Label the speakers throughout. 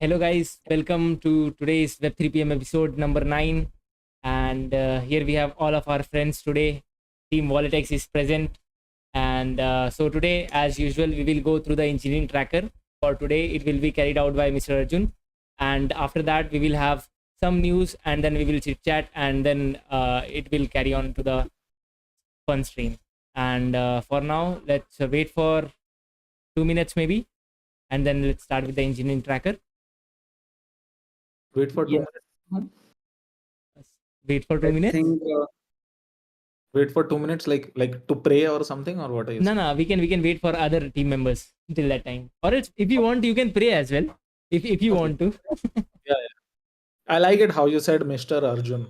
Speaker 1: Hello, guys. Welcome to today's Web3PM episode number 9. And here we have all of our friends today. Team WalletX is present. And so today, as usual, we will go through the engineering tracker. For today, it will be carried out by Mr. Arjun. And after that, we will have some news and then we will chit chat and then it will carry on to the fun stream. And for now, let's wait for 2 minutes maybe. And then let's start with the engineering tracker.
Speaker 2: Wait for 2
Speaker 3: Yeah.
Speaker 2: minutes.
Speaker 1: Wait for 2 minutes.
Speaker 2: Wait for 2 minutes, like to pray or something, or what are you saying?
Speaker 1: No, we can wait for other team members till that time. Or else, if you want, you can pray as well. If you want to.
Speaker 2: Yeah. I like it how you said Mr. Arjun.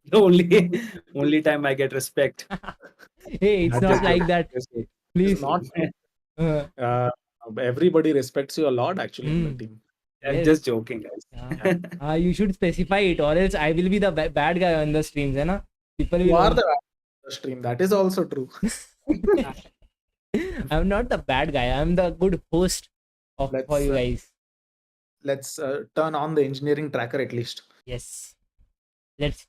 Speaker 3: The only time I get respect.
Speaker 1: Hey, it's not like that. Please.
Speaker 2: It's not. Everybody respects you a lot, actually, in the team.
Speaker 3: I'm
Speaker 1: Yes.
Speaker 3: just joking, guys.
Speaker 1: You should specify it, or else I will be the bad guy on the streams, hai na? People will
Speaker 2: You are
Speaker 1: want-
Speaker 2: the stream. That is also true.
Speaker 1: I'm not the bad guy. I'm the good host for you guys.
Speaker 2: Let's turn on the engineering tracker at least.
Speaker 1: Yes. Let's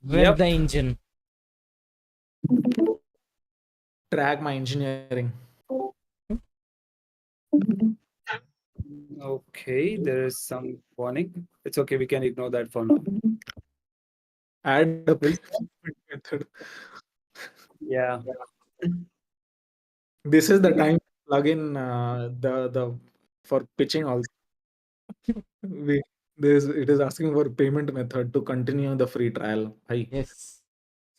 Speaker 1: rev the engine.
Speaker 2: Track my engineering.
Speaker 3: Okay, there is some warning. It's okay, we can ignore that for now.
Speaker 2: Add the payment method.
Speaker 3: Yeah.
Speaker 2: This is the time to plug in the for pitching also. It is asking for payment method to continue the free trial. Hi.
Speaker 1: Yes.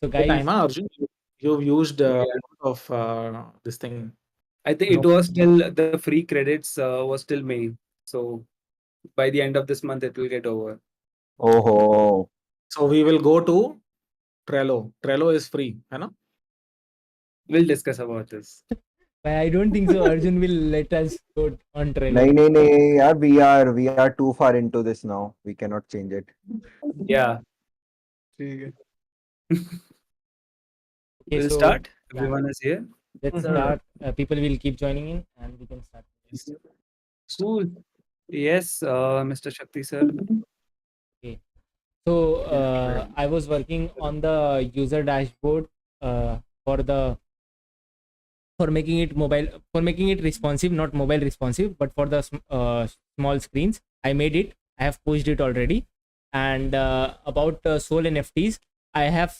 Speaker 1: So
Speaker 2: Hey,
Speaker 1: guys,
Speaker 2: Taima, Arjun, you've used a lot of this thing.
Speaker 3: I think it was still the free credits was till May. So by the end of this month it will get over.
Speaker 4: Oh,
Speaker 2: So we will go to Trello. Trello is free, है ना?
Speaker 3: We'll discuss about this.
Speaker 1: but I don't think so. Arjun will let us go on Trello.
Speaker 4: नहीं यार we are too far into this now. We cannot change it.
Speaker 3: Yeah.
Speaker 2: ठीक है.
Speaker 1: Okay,
Speaker 3: We'll
Speaker 1: so
Speaker 3: start.
Speaker 1: yeah.
Speaker 3: Everyone is here.
Speaker 1: Let's start. People will keep joining in and we can start.
Speaker 3: Cool. Yes, Mr. Shakti sir.
Speaker 1: So I was working on the user dashboard for making it mobile, for making it responsive, not mobile responsive, but for the small screens. I made it. I have pushed it already. And about Soul NFTs, I have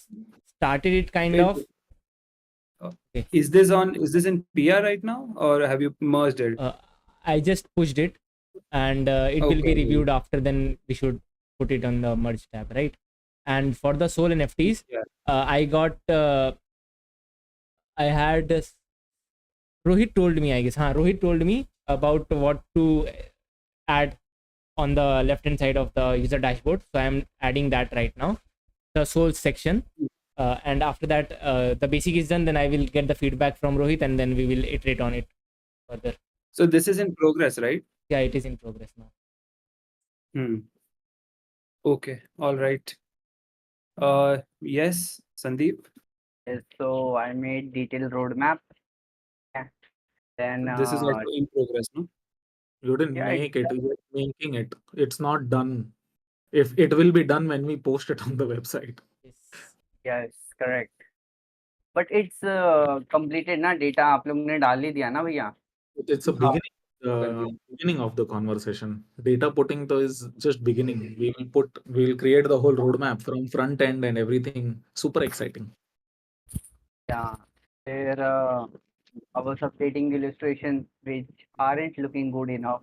Speaker 1: started it kind
Speaker 3: Wait,
Speaker 1: of. Okay.
Speaker 3: Is this in PR right now or have you merged it?
Speaker 1: I just pushed it and it will be
Speaker 3: Okay.
Speaker 1: reviewed after. Then we should put it on the merge tab, right? And for the Soul NFTs,
Speaker 3: Yeah.
Speaker 1: I got I had Rohit told me, I guess. Rohit told me about what to add on the left hand side of the user dashboard. So I'm adding that right now, the Soul section. And after that, the basic is done. Then I will get the feedback from Rohit, and then we will iterate on it further.
Speaker 3: So this is in progress, right?
Speaker 1: Yeah, it is in progress now.
Speaker 3: Okay, all right. Yes, Sandeep.
Speaker 5: Yes, so I made detailed roadmap. Yeah. Then
Speaker 3: This is also in progress, no?
Speaker 2: You didn't
Speaker 5: Yeah,
Speaker 2: make it. You're making it. It's not done. If it will be done when we post it on the website.
Speaker 5: yes, correct. But it's completed ना data आप लोग ने डाल ही दिया ना भैया.
Speaker 2: It's a beginning of the conversation. Data putting though is just beginning. We will create the whole roadmap from front end and everything. Super exciting.
Speaker 5: Yeah. There I was updating the illustrations which aren't looking good enough.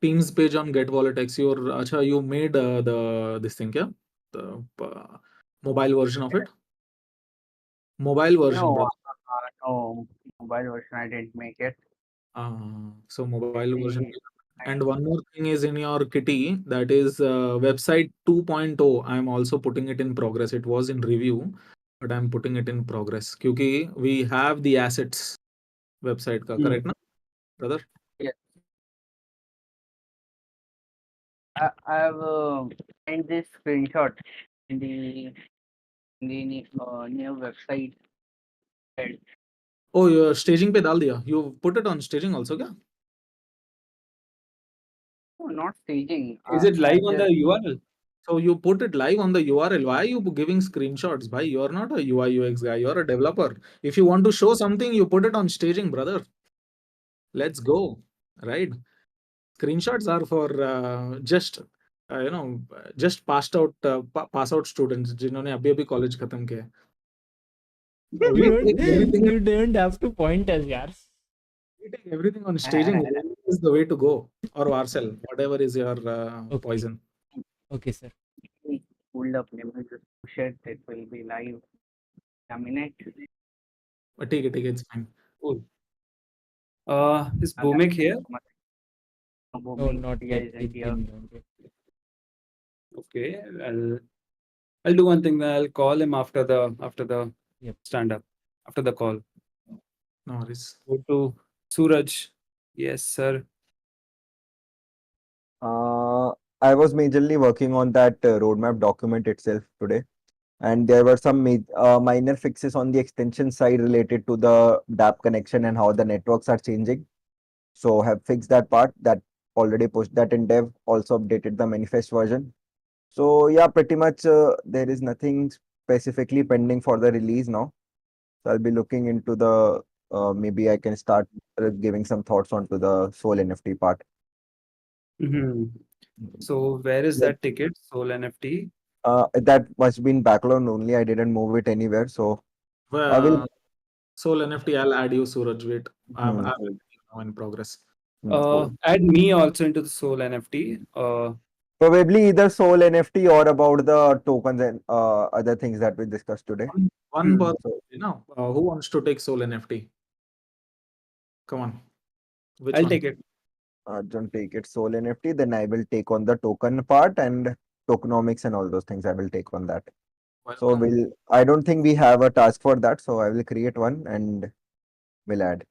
Speaker 2: Teams page on Get WalletX. You made this thing, yeah? The mobile version of it. Mobile version,
Speaker 5: No,
Speaker 2: brother.
Speaker 5: no mobile version I didn't make it.
Speaker 2: So mobile version. And one more thing is in your kitty, that is website 2.0. I'm also putting it in progress. It was in review, but I'm putting it in progress. Kyuki we have the assets website ka, correct na, brother?
Speaker 5: Yes. I have sent this screenshot in the new website.
Speaker 2: Oh, you staging पे डाल दिया. You put it on staging also क्या?
Speaker 5: No, not staging.
Speaker 3: Is it
Speaker 5: I
Speaker 3: live on the
Speaker 5: just
Speaker 3: URL?
Speaker 2: So you put it live on the URL. Why are you giving screenshots? Bhai, you're not a UI UX guy. You're a developer. If you want to show something, you put it on staging, brother. Let's go, right? Screenshots are for just passed out pass out students जिन्होंने अभी अभी college खत्म किया है. We
Speaker 1: you
Speaker 2: take everything.
Speaker 1: you don't have to point us, yaar.
Speaker 2: We take everything on staging. Is the way to go. Or Varcel, whatever is your
Speaker 1: Okay.
Speaker 2: poison.
Speaker 1: Okay, sir.
Speaker 5: pulled up. Let me just push it. It will be live in a minute.
Speaker 2: But take it, it's fine.
Speaker 3: Cool. Is Bhumik here?
Speaker 1: No,
Speaker 5: Booming.
Speaker 1: not
Speaker 5: Yeah,
Speaker 1: yet.
Speaker 5: isn't
Speaker 1: He's
Speaker 5: here.
Speaker 1: been down there.
Speaker 3: Okay, I'll do one thing. Then I'll call him after the
Speaker 1: Yep.
Speaker 3: stand up, after the call.
Speaker 2: No worries.
Speaker 3: Go to Suraj. Yes, sir.
Speaker 4: I was majorly working on that roadmap document itself today, and there were some minor fixes on the extension side related to the DApp connection and how the networks are changing. So have fixed that part. That already pushed that in dev. Also updated the manifest version. So yeah, pretty much there is nothing specifically pending for the release now. So I'll be looking into the maybe I can start giving some thoughts onto the Soul NFT part.
Speaker 3: Hmm. So where is
Speaker 4: Like,
Speaker 3: that ticket? Soul NFT.
Speaker 4: that must be in backlog only. I didn't move it anywhere. So I will.
Speaker 2: Well, Soul NFT, I'll add you, Suraj. Wait, I'm
Speaker 4: Cool.
Speaker 2: now in progress.
Speaker 4: Cool.
Speaker 3: Add me also into the Soul NFT.
Speaker 4: Probably either Soul NFT or about the tokens and other things that we discussed today.
Speaker 2: One
Speaker 3: Hmm.
Speaker 2: person, who wants to take Soul NFT? Come on. Which
Speaker 3: I'll
Speaker 2: one?
Speaker 3: take it.
Speaker 4: Don't take it Soul NFT, then I will take on the token part and tokenomics and all those things. I will take on that. So
Speaker 2: Welcome.
Speaker 4: I don't think we have a task for that. So I will create one and we'll add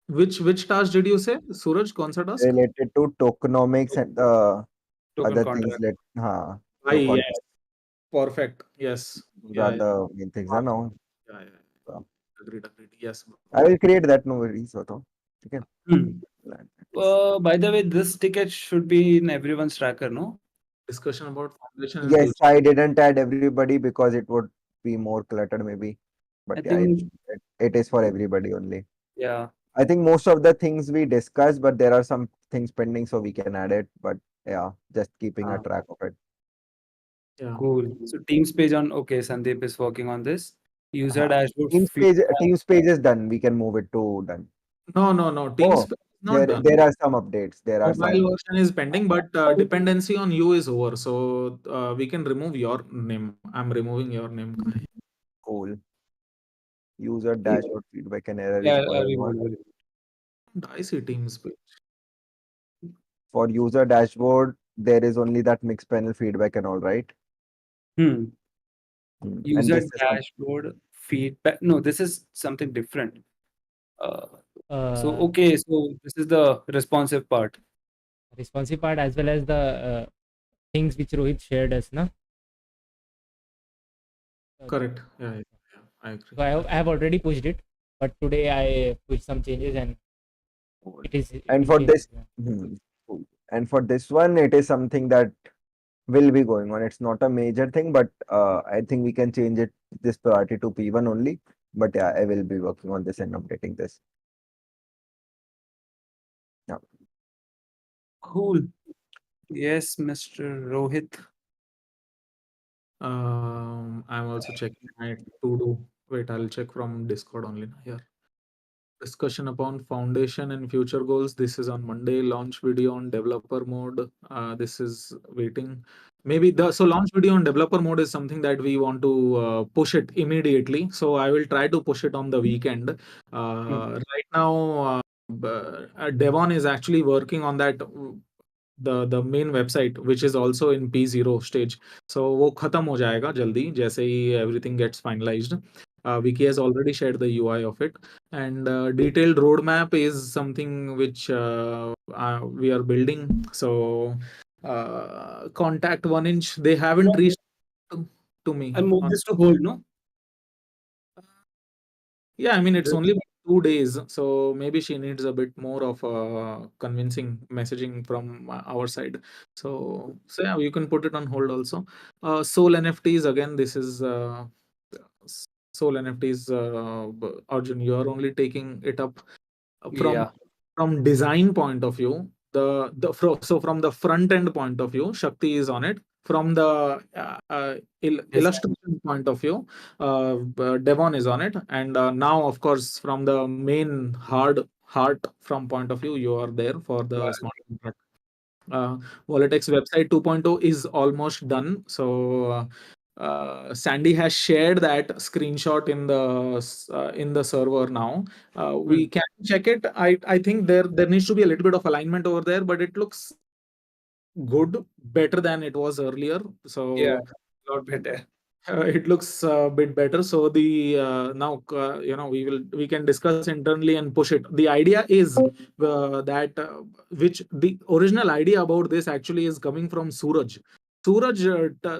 Speaker 2: Which task did you say? Suraj, kaun sa task?
Speaker 4: related to tokenomics and
Speaker 3: Token
Speaker 4: other things.
Speaker 3: contract.
Speaker 4: Through
Speaker 2: Yes.
Speaker 4: contract.
Speaker 2: Perfect. Yes.
Speaker 4: Those
Speaker 2: Yeah,
Speaker 4: are
Speaker 2: yeah.
Speaker 4: the main things. No,
Speaker 2: Yeah, yeah.
Speaker 4: so
Speaker 2: Agreed. Yes.
Speaker 4: I will create that. No worries. Okay.
Speaker 3: Hmm. By the way, this ticket should be in everyone's tracker, no?
Speaker 2: Discussion about foundation and
Speaker 4: Yes,
Speaker 2: future.
Speaker 4: I didn't add everybody because it would be more cluttered maybe. But
Speaker 3: I
Speaker 4: yeah,
Speaker 3: think,
Speaker 4: it is for everybody only.
Speaker 3: yeah,
Speaker 4: I think most of the things we discussed, but there are some things pending, so we can add it. But yeah, just keeping a track of it.
Speaker 2: Yeah.
Speaker 3: cool. So Teams page on, okay, Sandeep is working on this. User dashboard feedback.
Speaker 4: Teams page is done. We can move it to done.
Speaker 2: No. Teams
Speaker 4: Oh,
Speaker 2: is not done.
Speaker 4: there are some updates. There are some.
Speaker 2: Mobile version is pending, but dependency on you is over. So we can remove your name. I'm removing your name.
Speaker 4: Cool. User dashboard feedback and error is
Speaker 3: Yeah,
Speaker 4: for
Speaker 3: I'll
Speaker 4: everyone.
Speaker 3: remove it.
Speaker 2: I see Teams page.
Speaker 4: For user dashboard, there is only that mix panel feedback and all, right?
Speaker 3: Hmm.
Speaker 4: And
Speaker 3: User
Speaker 4: this is
Speaker 3: dashboard feedback. No, this is something different. So,
Speaker 1: Uh,
Speaker 3: okay, so this is the responsive part.
Speaker 1: responsive part as well as the things which Rohit shared us, na?
Speaker 2: Correct. Yeah, I agree.
Speaker 1: So I have already pushed it, but today I pushed some changes and it is.
Speaker 4: and for this, cool. And for this one, it is something that will be going on. It's not a major thing, but I think we can change it this priority to P1 only. But yeah, I will be working on this and updating this. Yeah.
Speaker 3: Cool. Yes, Mr. Rohit.
Speaker 2: I'm also checking my to-do. Wait, I'll check from Discord only. Here. Discussion upon foundation and future goals. This is on Monday. Launch video on developer mode. This is waiting. Maybe so launch video on developer mode is something that we want to push it immediately. So I will try to push it on the weekend. Right now, Devon is actually working on that. The main website which is also in P0 stage. So वो खत्म हो जाएगा जल्दी जैसे ही everything gets finalized. Vicky has already shared the UI of it, and detailed roadmap is something which we are building. So contact 1inch, they haven't reached to me.
Speaker 3: I'll move this to hold, no?
Speaker 2: Yeah, I mean it's only 2 days, so maybe she needs a bit more of convincing messaging from our side. So yeah, you can put it on hold also. Soul NFTs, again, this is Soul NFTs. Arjun, you are only taking it up from
Speaker 3: Yeah.
Speaker 2: design point of view. So from the front end point of view, Shakti is on it. From the illustration point of view, Devon is on it. And now, of course, from the main hard heart from point of view, you are there for the smart contract. uh, WalletX website 2.0 is almost done. So Sandy has shared that screenshot in the server now. We can check it. I think there needs to be a little bit of alignment over there, but it looks good, better than it was earlier.
Speaker 3: Yeah,
Speaker 2: So
Speaker 3: a lot better.
Speaker 2: it looks a bit better. So the now we can discuss internally and push it. The idea is that which the original idea about this actually is coming from Suraj. Suraj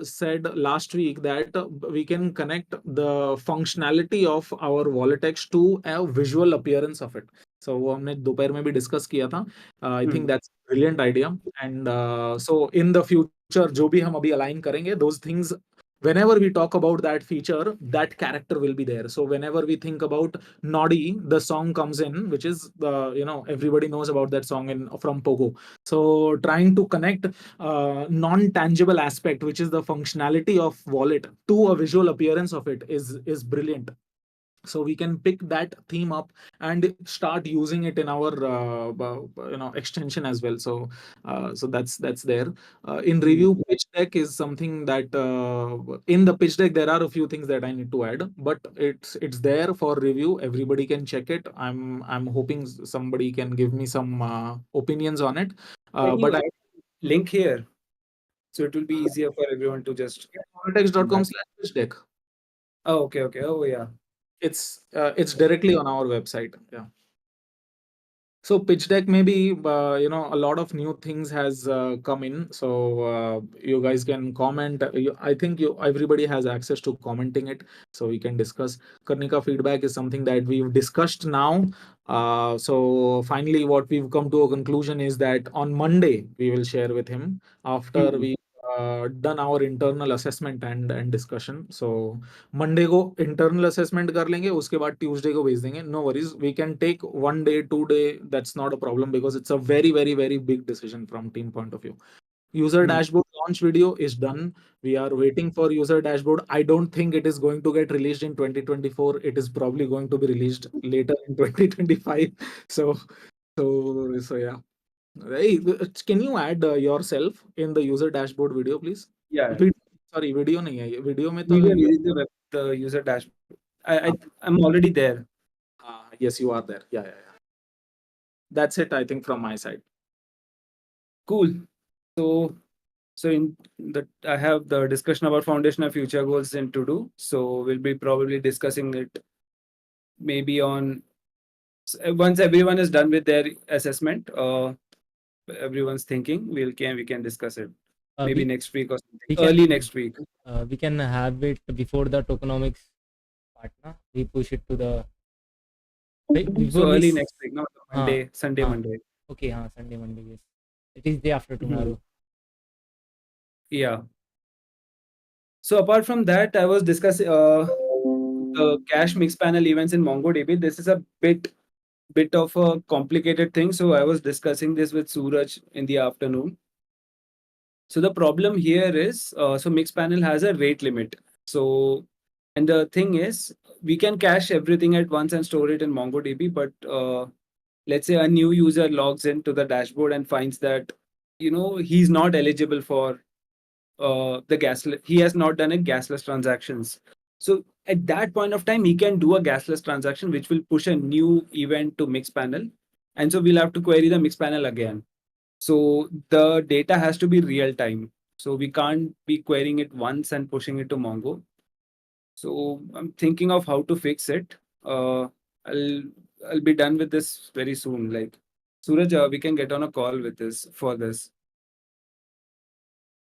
Speaker 2: said last week that we can connect the functionality of our WalletX to a visual appearance of it. So वो हमने दोपहर में भी discuss किया था. I think that's a brilliant idea. And so in the future जो भी हम अभी align करेंगे, those things, whenever we talk about that feature, that character will be there. So whenever we think about Noddy, the song comes in, which is everybody knows about that song in from Pogo. So trying to connect non-tangible aspect, which is the functionality of wallet, to a visual appearance of it is brilliant. So we can pick that theme up and start using it in our extension as well. So that's there. In review, pitch deck is something that in the pitch deck there are a few things that I need to add, but it's there for review. Everybody can check it. I'm hoping somebody can give me some opinions on it.
Speaker 3: Can you
Speaker 2: But
Speaker 3: add link here? So it will be easier for everyone to just.
Speaker 2: Politics.com/pitch deck.
Speaker 3: Oh, okay. Oh, yeah.
Speaker 2: It's directly on our website. Yeah. So pitch deck, maybe a lot of new things has come in. So you guys can comment. I think everybody has access to commenting it, so we can discuss. Karnika feedback is something that we've discussed now. So finally, what we've come to a conclusion is that on Monday we will share with him after we done our internal assessment and discussion. So Monday को internal assessment कर लेंगे, उसके बाद Tuesday को भेज देंगे. No worries, we can take 1 day 2 day, that's not a problem because it's a very very very big decision from team point of view. User dashboard launch video is done. We are waiting for user dashboard. I don't think it is going to get released in 2024. It is probably going to be released later in 2025. So yeah. Hey, can you add yourself in the user dashboard video, please?
Speaker 3: Yeah.
Speaker 2: Sorry, video नहीं है ये. Video में तो
Speaker 3: Video is the user dashboard. I'm already there.
Speaker 2: yes, you are there. Yeah. That's it, I think, from my side.
Speaker 3: Cool. So in the I have the discussion about foundation of future goals in to do. So we'll be probably discussing it maybe on once everyone is done with their assessment. Everyone's thinking we can discuss it maybe next week or something. Early next week.
Speaker 1: We can have it before the tokenomics part. Na? We push it to the
Speaker 3: So early next week, not Monday, Sunday,
Speaker 1: हाँ.
Speaker 3: Monday.
Speaker 1: Okay, Sunday, Monday. Yes, it is day after tomorrow.
Speaker 3: Yeah. So apart from that, I was discussing the cache mix panel events in MongoDB. This is a bit of a complicated thing. So I was discussing this with Suraj in the afternoon. So the problem here is, so Mixpanel has a rate limit. So, and the thing is, we can cache everything at once and store it in MongoDB. But let's say a new user logs into the dashboard and finds that, he's not eligible for the Gasless. He has not done a Gasless transactions. So at that point of time, he can do a Gasless transaction, which will push a new event to Mixpanel. And so we'll have to query the Mixpanel again. So the data has to be real time. So we can't be querying it once and pushing it to Mongo. So I'm thinking of how to fix it. I'll be done with this very soon. Like Suraj, we can get on a call with this for this.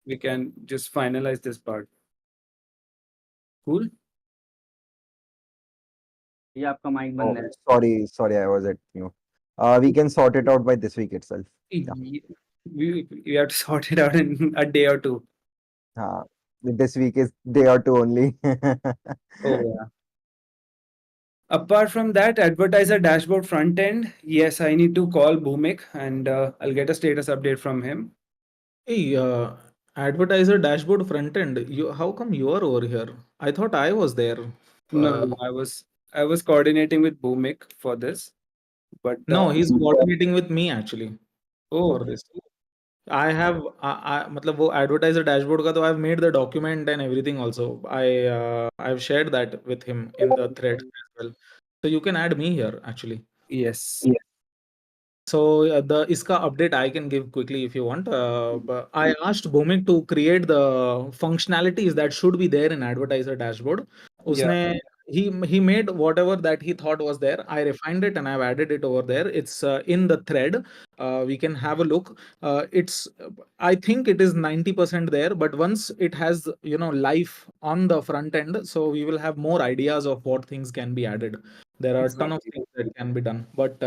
Speaker 3: We can just finalize this part. Cool.
Speaker 5: ये आपका mic
Speaker 4: Oh,
Speaker 5: बंद है.
Speaker 4: sorry, I was at mute. We can sort it out by this week itself. Yeah.
Speaker 3: We have to sort it out in a day or two.
Speaker 4: This week is day or two only.
Speaker 3: Oh yeah. Apart from that, advertiser dashboard front end, yes, I need to call Boomik and I'll get a status update from him.
Speaker 2: Hey, advertiser dashboard front end. How come you are over here? I thought I was there.
Speaker 3: No, I was coordinating with Boomik for this, but
Speaker 2: No, he's coordinating with me actually for
Speaker 3: oh
Speaker 2: this. मतलब वो advertiser dashboard का तो I've made the document and everything also. I've shared that with him in the thread as well. So you can add me here actually.
Speaker 3: yes.
Speaker 2: So the iska update I can give quickly if you want. But I asked Bhumik to create the functionalities that should be there in advertiser dashboard.
Speaker 3: Yeah.
Speaker 2: Usne he made whatever that he thought was there. I refined it and I've added it over there. It's in the thread. We can have a look. It's I think it is 90% there, but once it has life on the front end, so we will have more ideas of what things can be added. There are a ton of
Speaker 3: Exactly.
Speaker 2: things that can be done, but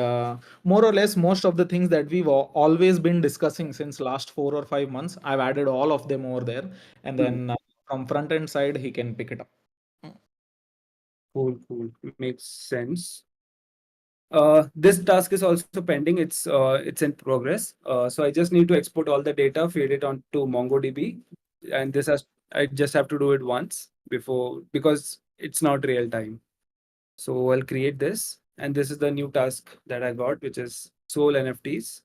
Speaker 2: more or less most of the things that we've always been discussing since last 4 or 5 months, I've added all of them over there, and then from front end side he can pick it up.
Speaker 3: Cool, cool. Makes sense. This task is also pending. It's in progress. So I just need to export all the data, feed it onto MongoDB, and I just have to do it once because it's not real time. So I'll create this, and this is the new task that I got, which is Soul NFTs.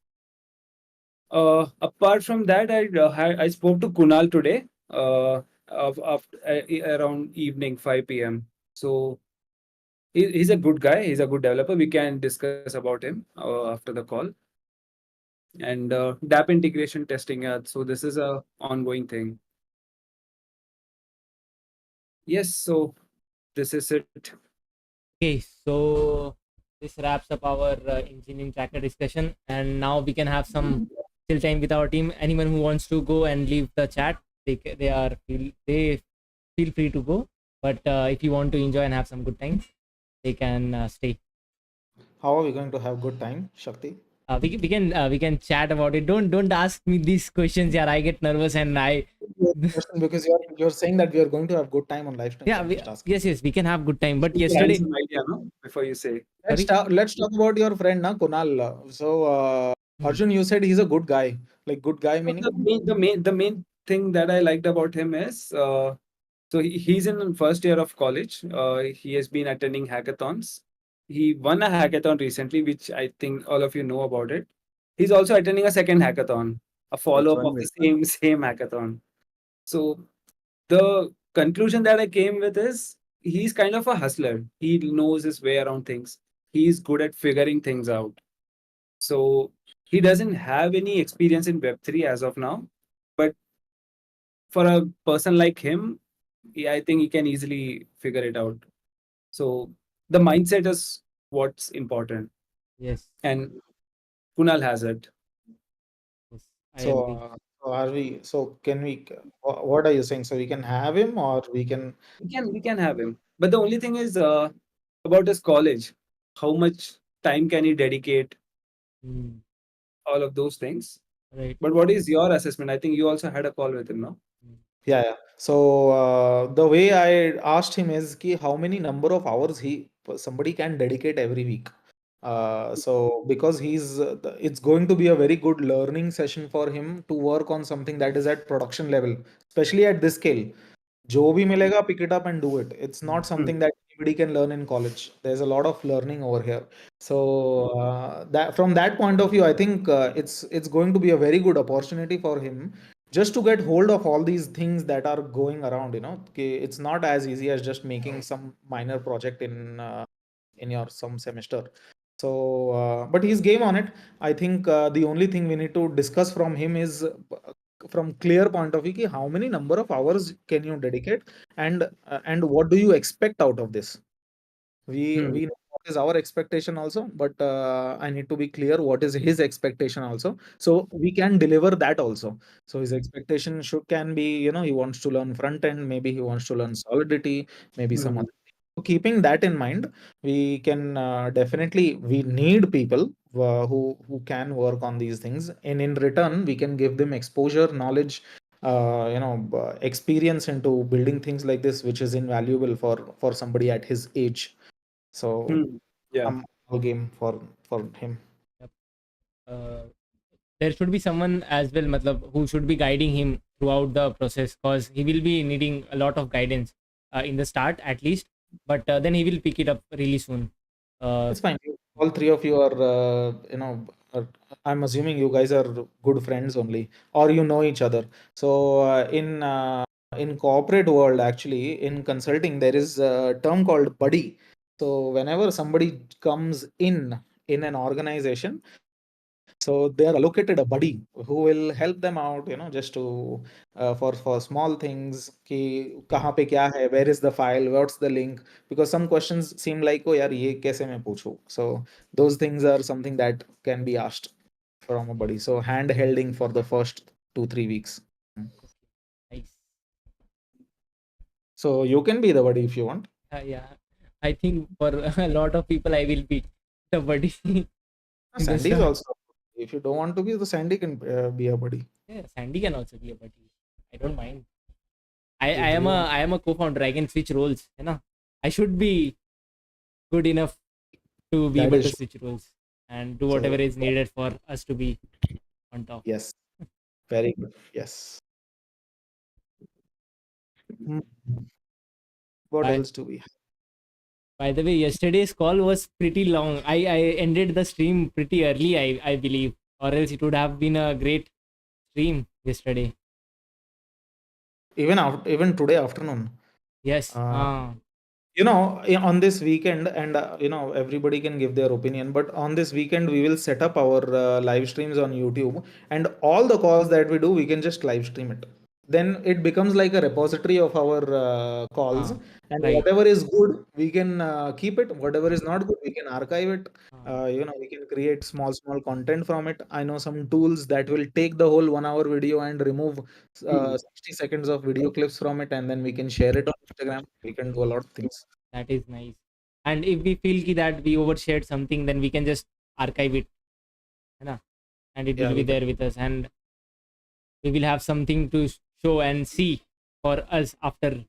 Speaker 3: Apart from that, I spoke to Kunal today, around evening 5 p.m. So he's a good guy. He's a good developer. We can discuss about him after the call. And DApp integration testing. So this is a ongoing thing. Yes. So this is it.
Speaker 1: Okay, so this wraps up our engineering tracker discussion, and now we can have some chill time with our team. Anyone who wants to go and leave the chat, they feel free to go. But if you want to enjoy and have some good time, they can stay.
Speaker 2: How are we going to have good time, Shakti?
Speaker 1: We can chat about it. Don't ask me these questions. Yeah, I get nervous and I.
Speaker 2: Because you're saying that we are going to have good time on live stream.
Speaker 1: Yeah,
Speaker 2: So I'm just asking.
Speaker 1: yes, we can have good time. But
Speaker 3: You can add
Speaker 1: yesterday,
Speaker 3: some idea, no? Before you say.
Speaker 2: Let's talk about your friend, na Kunal. So Arjun, you said he's a good guy. Like good guy meaning?
Speaker 3: The main thing that I liked about him is so he's in first year of college. He has been attending hackathons. He won a hackathon recently, which I think all of you know about it. He's also attending a second hackathon, a
Speaker 4: Which
Speaker 3: follow-up
Speaker 4: one?
Speaker 3: of the
Speaker 4: Which one?
Speaker 3: same hackathon. So the conclusion that I came with is he's kind of a hustler. He knows his way around things. He's good at figuring things out. So he doesn't have any experience in Web3 as of now, but for a person like him, yeah, I think he can easily figure it out. So the mindset is what's important,
Speaker 1: yes,
Speaker 3: and Kunal has it.
Speaker 1: yes, I
Speaker 2: So,
Speaker 1: agree.
Speaker 2: so are we? So can we? What are you saying? So we can have him, or we can?
Speaker 3: We can have him, but the only thing is about his college. How much time can he dedicate?
Speaker 1: Mm,
Speaker 3: All of those things.
Speaker 1: right.
Speaker 3: But what is your assessment? I think you also had a call with him, no?
Speaker 1: Mm,
Speaker 2: Yeah, yeah. So the way I asked him is ki how many number of hours somebody can dedicate every week. So because it's going to be a very good learning session for him to work on something that is at production level, especially at this scale. जो भी मिलेगा, pick it up and do it. It's not something that anybody can learn in college. There's a lot of learning over here. So that from that point of view, I think it's going to be a very good opportunity for him just to get hold of all these things that are going around. It's not as easy as just making some minor project in your some semester. So, but he's game on it. I think the only thing we need to discuss from him is from clear point of view ki how many number of hours can you dedicate, and what do you expect out of this. We know what is our expectation also, but I need to be clear what is his expectation also, so we can deliver that also. So his expectation can be he wants to learn front end, maybe he wants to learn solidity, maybe some
Speaker 3: Hmm.
Speaker 2: other thing. keeping that in mind, we can definitely we need people who can work on these things, and in return we can give them exposure, knowledge, experience into building things like this, which is invaluable for somebody at his age. So
Speaker 3: Yeah.
Speaker 2: I'm all game for him.
Speaker 1: Yep. There should be someone as well, matlab, who should be guiding him throughout the process, because he will be needing a lot of guidance in the start at least, but then he will pick it up really soon.
Speaker 2: It's fine. All three of you are, I'm assuming you guys are good friends only, or you know each other. So in corporate world, actually, in consulting, there is a term called buddy. So whenever somebody comes in an organization, so they are allocated a buddy who will help them out, just to for small things. Ki kahan pe kya hai, where is the file, what's the link? Because some questions seem like, oh yaar, ye kaise main puchu? So those things are something that can be asked from a buddy. So hand holding for the first 2-3 weeks.
Speaker 1: Nice.
Speaker 2: So you can be the buddy if you want.
Speaker 1: Yeah, I think for a lot of people, I will be the buddy. in the
Speaker 2: Sandy is
Speaker 1: start.
Speaker 2: also. If you don't want to be, the Sandy can be a buddy.
Speaker 1: Yeah, Sandy can also be a buddy. I don't mind. I
Speaker 2: If you want.
Speaker 1: I am a co-founder. I can switch roles. You know, I should be good enough to be
Speaker 2: That
Speaker 1: able
Speaker 2: is
Speaker 1: to
Speaker 2: true.
Speaker 1: switch roles and do whatever
Speaker 2: So
Speaker 1: is needed for us to be on top.
Speaker 2: yes, very good. Yes. Hmm. What
Speaker 1: By,
Speaker 2: else do we have?
Speaker 1: by the way, yesterday's call was pretty long. I ended the stream pretty early, I believe, or else it would have been a great stream yesterday.
Speaker 2: Even today afternoon.
Speaker 1: Yes.
Speaker 2: Uh, on this weekend, and everybody can give their opinion, but on this weekend we will set up our live streams on YouTube, and all the calls that we do, we can just live stream it. Then it becomes like a repository of our calls, and
Speaker 1: Right.
Speaker 2: whatever is good we can keep it, whatever is not good we can archive it. We can create small content from it. I know some tools that will take the whole 1 hour video and remove 60 seconds of video clips from it, and then we can share it on Instagram. We can do a lot of things.
Speaker 1: That is nice. And if we feel that we overshared something, then we can just archive it, है ना? And it
Speaker 2: Yeah,
Speaker 1: will be
Speaker 2: we can.
Speaker 1: there with us, and we will have something to show and see for us after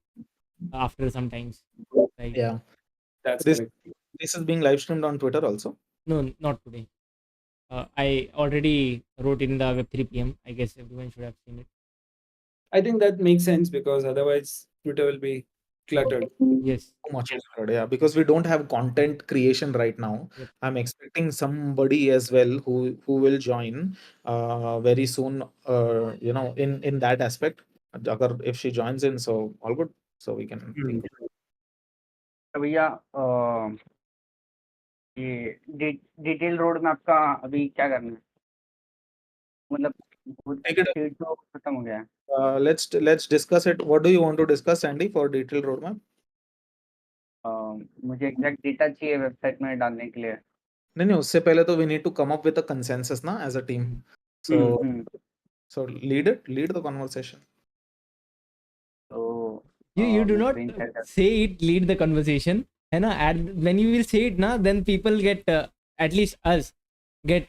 Speaker 1: sometimes. Right?
Speaker 2: Yeah.
Speaker 3: That's
Speaker 2: This
Speaker 3: correct.
Speaker 2: this is being live streamed on Twitter also.
Speaker 1: No, not today. I already wrote in the Web3PM. I guess everyone should have seen it.
Speaker 3: I think that makes sense because otherwise Twitter will be cluttered.
Speaker 1: Yes.
Speaker 2: Too much cluttered, yeah, because we don't have content creation right now.
Speaker 1: Yep.
Speaker 2: I'm expecting somebody as well who will join very soon. In that aspect, if she joins in, so all good. So we can think.
Speaker 5: तो भैया ये detail road map का अभी क्या करना है? मतलब
Speaker 2: Take it.
Speaker 5: Sheet तो खत्म हो गया है.
Speaker 2: Let's discuss it. What do you want to discuss, Sandy, for detailed roadmap?
Speaker 5: मुझे एग्जैक्ट डेटा चाहिए वेबसाइट में डालने के लिए.
Speaker 2: नहीं, उससे पहले तो we need to come up with a consensus ना as a team. So lead the conversation.
Speaker 5: तो
Speaker 1: You do
Speaker 5: मैं
Speaker 1: not
Speaker 5: screen share कर.
Speaker 1: say it, lead the conversation. है ना? And when you will say it, na, then people get, at least us, get,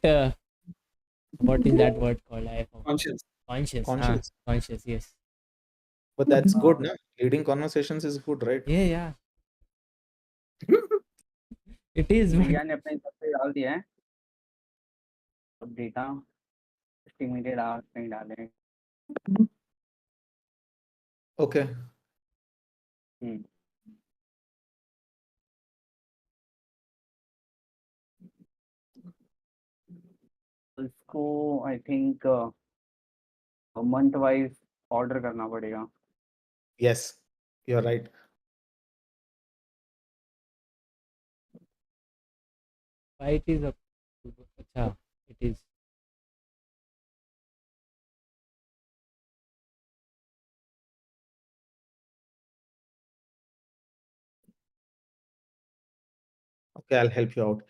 Speaker 1: what is that word called? I forgot.
Speaker 3: Conscious.
Speaker 1: Conscious.
Speaker 2: Conscious.
Speaker 1: Conscious, yes.
Speaker 2: But that's good, na? Leading conversations is good, right?
Speaker 1: Yeah. It is.
Speaker 5: भैया ने अपने हिसाब से डाल दिया है. अब data estimated hours नहीं डाले.
Speaker 2: Okay.
Speaker 5: इसको I think month wise order करना पड़ेगा.
Speaker 2: Yes, you're right.
Speaker 1: Why it is अच्छा, it is.
Speaker 2: Okay, I'll help you out.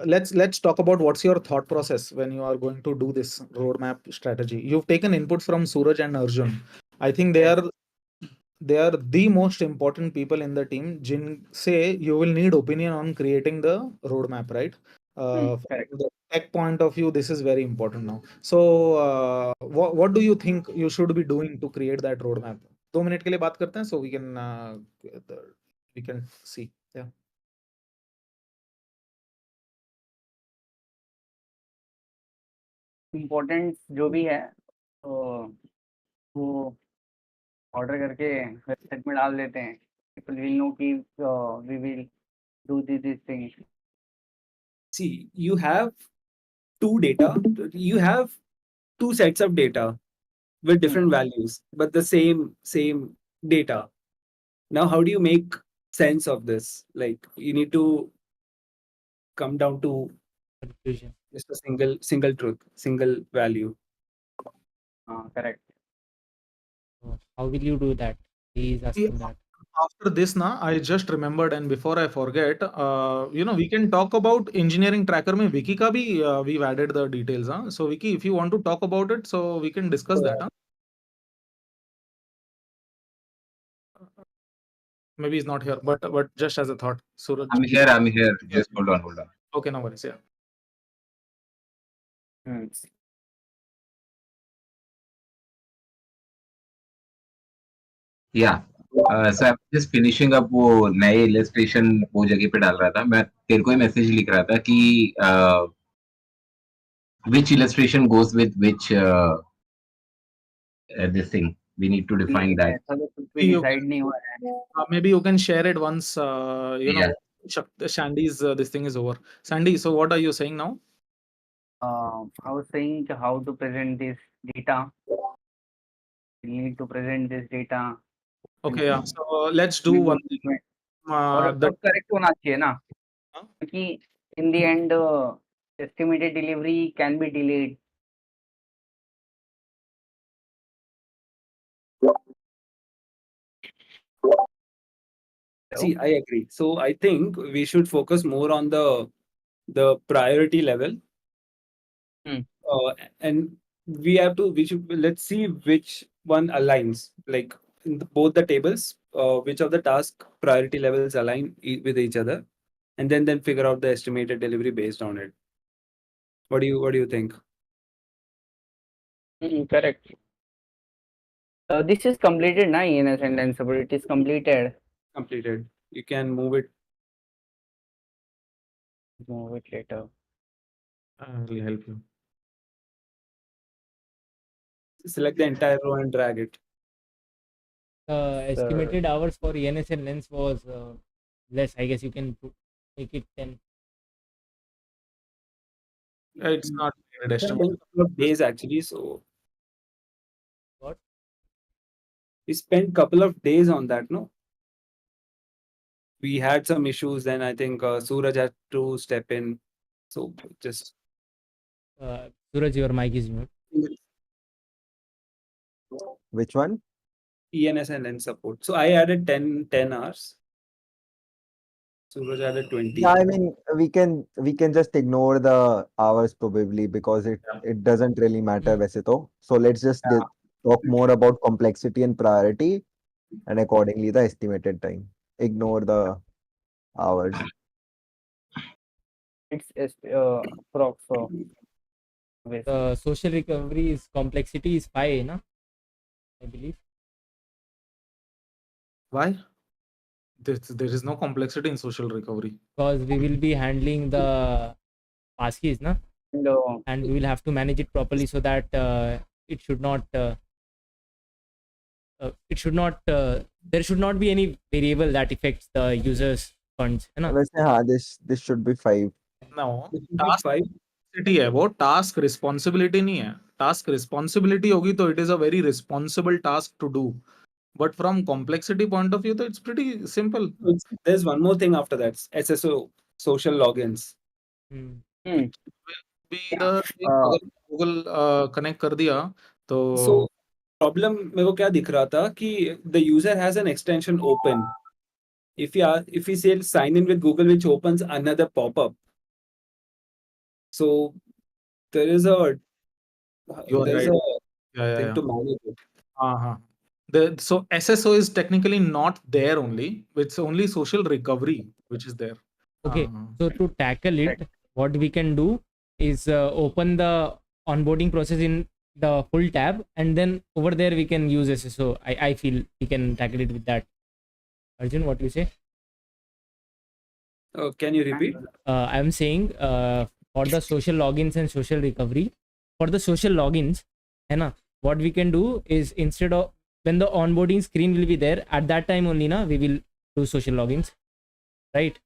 Speaker 2: Let's talk about what's your thought process when you are going to do this roadmap strategy. You've taken inputs from Suraj and Arjun. I think they
Speaker 5: Yes.
Speaker 2: are they are the most important people in the team. Say you will need opinion on creating the roadmap, right?
Speaker 5: Correct.
Speaker 2: From the tech point of view, this is very important now. So, what do you think you should be doing to create that roadmap? 2 minute के लिए बात करते हैं, so we can see. Yeah.
Speaker 5: Important जो भी है तो वो ऑर्डर करके वेबसाइट में डाल देते हैं. पीपल विल नो कि we will do this thing.
Speaker 3: See, you have you have two sets of data with different values, but the same data. Now, how do you make sense of this? Like, you need to come down to
Speaker 1: Conclusion.
Speaker 3: just a single truth, single value.
Speaker 5: Correct.
Speaker 1: So how will you do that? He is asking that.
Speaker 2: After this, I just remembered, and before I forget, we can talk about engineering tracker. Mein Wiki ka bhi, we've added the details. So Wiki, if you want to talk about it, so we can discuss that. Maybe he's not here, but just as a thought, Suraj.
Speaker 6: I'm here. Just hold on.
Speaker 2: Okay, no worries. Yeah.
Speaker 6: Yeah. So I'm just finishing up वो नए illustration वो जगह पे डाल रहा था. मैं तेरे को ही मैसेज लिख रहा था कि which illustration goes with which this thing. We need to define that.
Speaker 5: ऐसा तो कुछ भी डिसाइड नहीं हुआ है.
Speaker 2: Maybe you can share it once,
Speaker 6: Yeah.
Speaker 2: Shandy's this thing is over. Sandy, so what are you saying now?
Speaker 5: I was saying how to present this data. We need to present this data.
Speaker 2: Okay, yeah. So let's do one thing.
Speaker 5: और correct होना चाहिए ना, क्योंकि in the end estimated delivery can be delayed.
Speaker 3: See, I agree. So I think we should focus more on the priority level. And let's see which one aligns, like in both the tables, which of the task priority levels align with each other, and then figure out the estimated delivery based on it. What do you think?
Speaker 5: Correct. This is completed now in a sentence, but it is completed.
Speaker 3: Completed. You can move it.
Speaker 5: Move it later.
Speaker 2: I will help you.
Speaker 3: Select the entire row and drag it.
Speaker 1: Estimated hours for ENS and lens was less. I guess you can make it 10.
Speaker 2: It's not an
Speaker 3: A
Speaker 2: estimate.
Speaker 3: couple of days actually. So
Speaker 1: What?
Speaker 3: we spent couple of days on that, no? We had some issues, then I think Suraj had to step in. So just
Speaker 1: Suraj, your mic is mute.
Speaker 4: Which one?
Speaker 3: ENS and lens support. So I added 10 hours. Suraj added 20.
Speaker 4: Yeah, I mean, we can just ignore the hours probably because it doesn't really matter वैसे तो. So let's just talk more about complexity and priority, and accordingly the estimated time. Ignore the hours.
Speaker 5: It's prox.
Speaker 1: The social recovery is complexity is 5, na? I believe.
Speaker 2: Why? There is no complexity in social recovery.
Speaker 1: Because we will be handling the passkeys, na? And we will have to manage it properly so that it should not there should not be any variable that affects the user's funds, है ना?
Speaker 4: वैसे हाँ, this should be 5.
Speaker 2: No,
Speaker 3: Task 5.
Speaker 2: responsibility है वो, task responsibility नहीं है. Task responsibility होगी तो it is a very responsible task to do. But from complexity point of view, though, it's pretty simple.
Speaker 3: There's one more thing after that. SSO, social logins.
Speaker 2: Be the अगर Google connect कर दिया तो
Speaker 3: So problem मेरे को क्या दिख रहा था कि the user has an extension open. If we say sign in with Google, which opens another pop-up. So there's
Speaker 2: You're
Speaker 3: a
Speaker 2: right.
Speaker 3: thing
Speaker 2: Yeah.
Speaker 3: to manage it.
Speaker 2: हाँ. So SSO is technically not there only. It's only social recovery which is there.
Speaker 1: Okay, so to tackle it, what we can do is open the onboarding process in the full tab, and then over there we can use SSO. I feel we can tackle it with that. Arjun, what do you say?
Speaker 3: Can you repeat?
Speaker 1: I'm saying for the social logins and social recovery, for the social logins, है ना, what we can do is instead of when the onboarding screen will be there, at that time only na we will do social logins, right?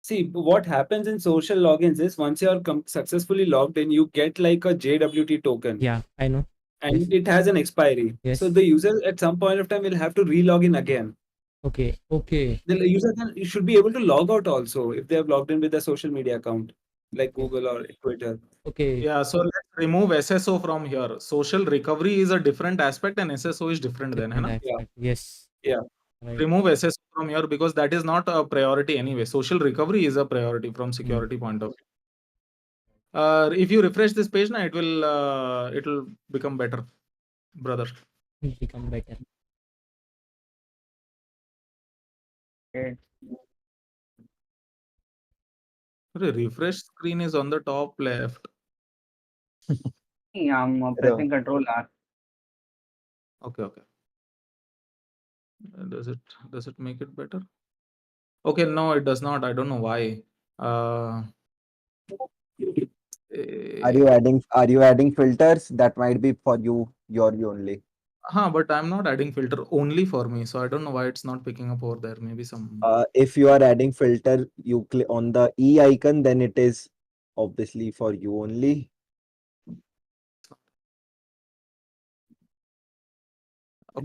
Speaker 3: See, what happens in social logins is once you are successfully logged in, you get like a JWT token.
Speaker 1: Yeah, I know.
Speaker 3: And
Speaker 1: Yes.
Speaker 3: it has an expiry.
Speaker 1: Yes.
Speaker 3: So the user at some point of time will have to re-log in again.
Speaker 1: Okay. Okay.
Speaker 3: The user should be able to log out also if they have logged in with a social media account like Google or Twitter.
Speaker 1: Okay.
Speaker 2: Yeah, so let's remove SSO from here. Social recovery is a different aspect and SSO is different then,
Speaker 1: Different
Speaker 2: है ना?
Speaker 1: aspect. Yes.
Speaker 3: Yeah.
Speaker 1: Right.
Speaker 2: Remove SSO from here because that is not a priority anyway. Social recovery is a priority from security point of view. If you refresh this page now, it'll become better, brother.
Speaker 1: It'll become better.
Speaker 5: Okay.
Speaker 2: Refresh screen is on the top left.
Speaker 5: I'm pressing Control R.
Speaker 2: Okay. Does it make it better? Okay, no, it does not. I don't know why.
Speaker 4: Are you adding filters? That might be for you only.
Speaker 2: But I'm not adding filter only for me, so I don't know why it's not picking up over there. Maybe some.
Speaker 4: If you are adding filter, you click on the E icon, then it is obviously for you only.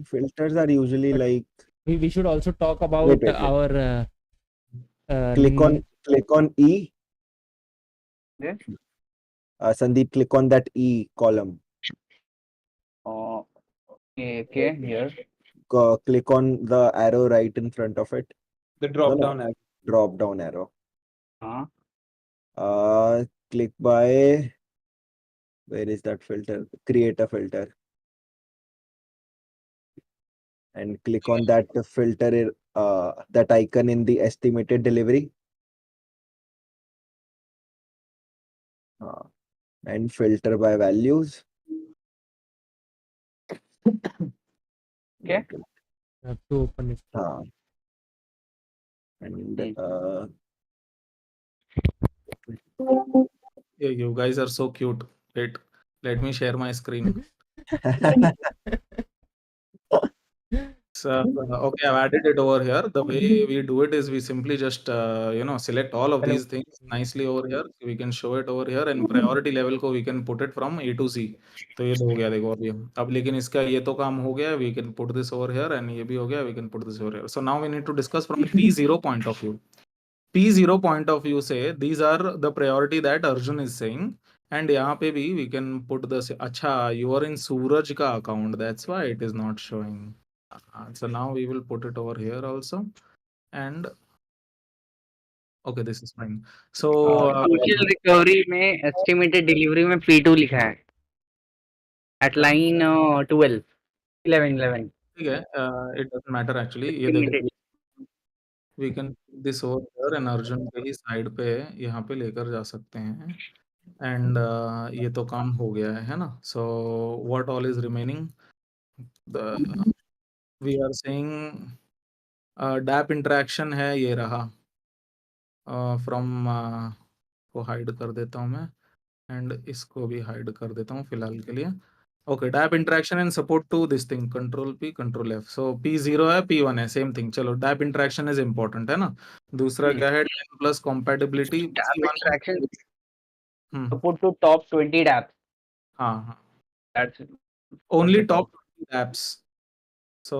Speaker 4: Filters are usually
Speaker 1: But
Speaker 4: like
Speaker 1: we should also talk about
Speaker 4: wait.
Speaker 1: our
Speaker 4: click on E.
Speaker 5: Yes.
Speaker 4: Sandeep, click on that E column.
Speaker 5: Okay, here.
Speaker 4: Click on the arrow right in front of it.
Speaker 3: The drop down arrow.
Speaker 4: Drop down arrow.
Speaker 5: Uh,
Speaker 4: Click by, where is that filter? Create a filter. And click on that filter, that icon in the estimated delivery. And filter by values.
Speaker 5: Okay.
Speaker 1: have to open it.
Speaker 4: And
Speaker 2: Yeah, you guys are so cute. Wait, let me share my screen. So, okay, I've added it over here. The way we do it is we simply just select all of these things nicely over here. We can show it over here and priority level को we can put it from A to Z. तो ये तो हो गया देखो अभी अब लेकिन इसका ये तो काम हो गया. We can put this over here and ये भी हो गया. We can put this over here. So now we need to discuss from P0 point of view. P0 point of view say these are the priority that Arjun is saying. And यहाँ पे भी we can put the अच्छा you are in Suraj का account. That's why it is not showing. So now we will put it over here also. And okay, this is fine. So
Speaker 5: social recovery में estimated delivery में P2 लिखा है. At line 12, 11.
Speaker 2: ठीक है, it doesn't matter actually. ये देखो we can put this over here and Arjun के ही side पे यहाँ पे लेकर जा सकते हैं. And ये तो काम हो गया है ना? So what all is remaining? We are saying DAP interaction है ये रहा. From को hide कर देता हूँ मैं and इसको भी hide कर देता हूँ फिलहाल के लिए. Okay, DAP interaction and support to this thing, Control P, Control F. So P0 है, P1 है, same thing. चलो, DAP interaction is important है ना? दूसरा क्या है? 10 plus compatibility.
Speaker 5: DAP interaction
Speaker 2: Hmm.
Speaker 5: support to top 20 dApps.
Speaker 2: हाँ.
Speaker 5: That's
Speaker 2: Only top 20 apps. So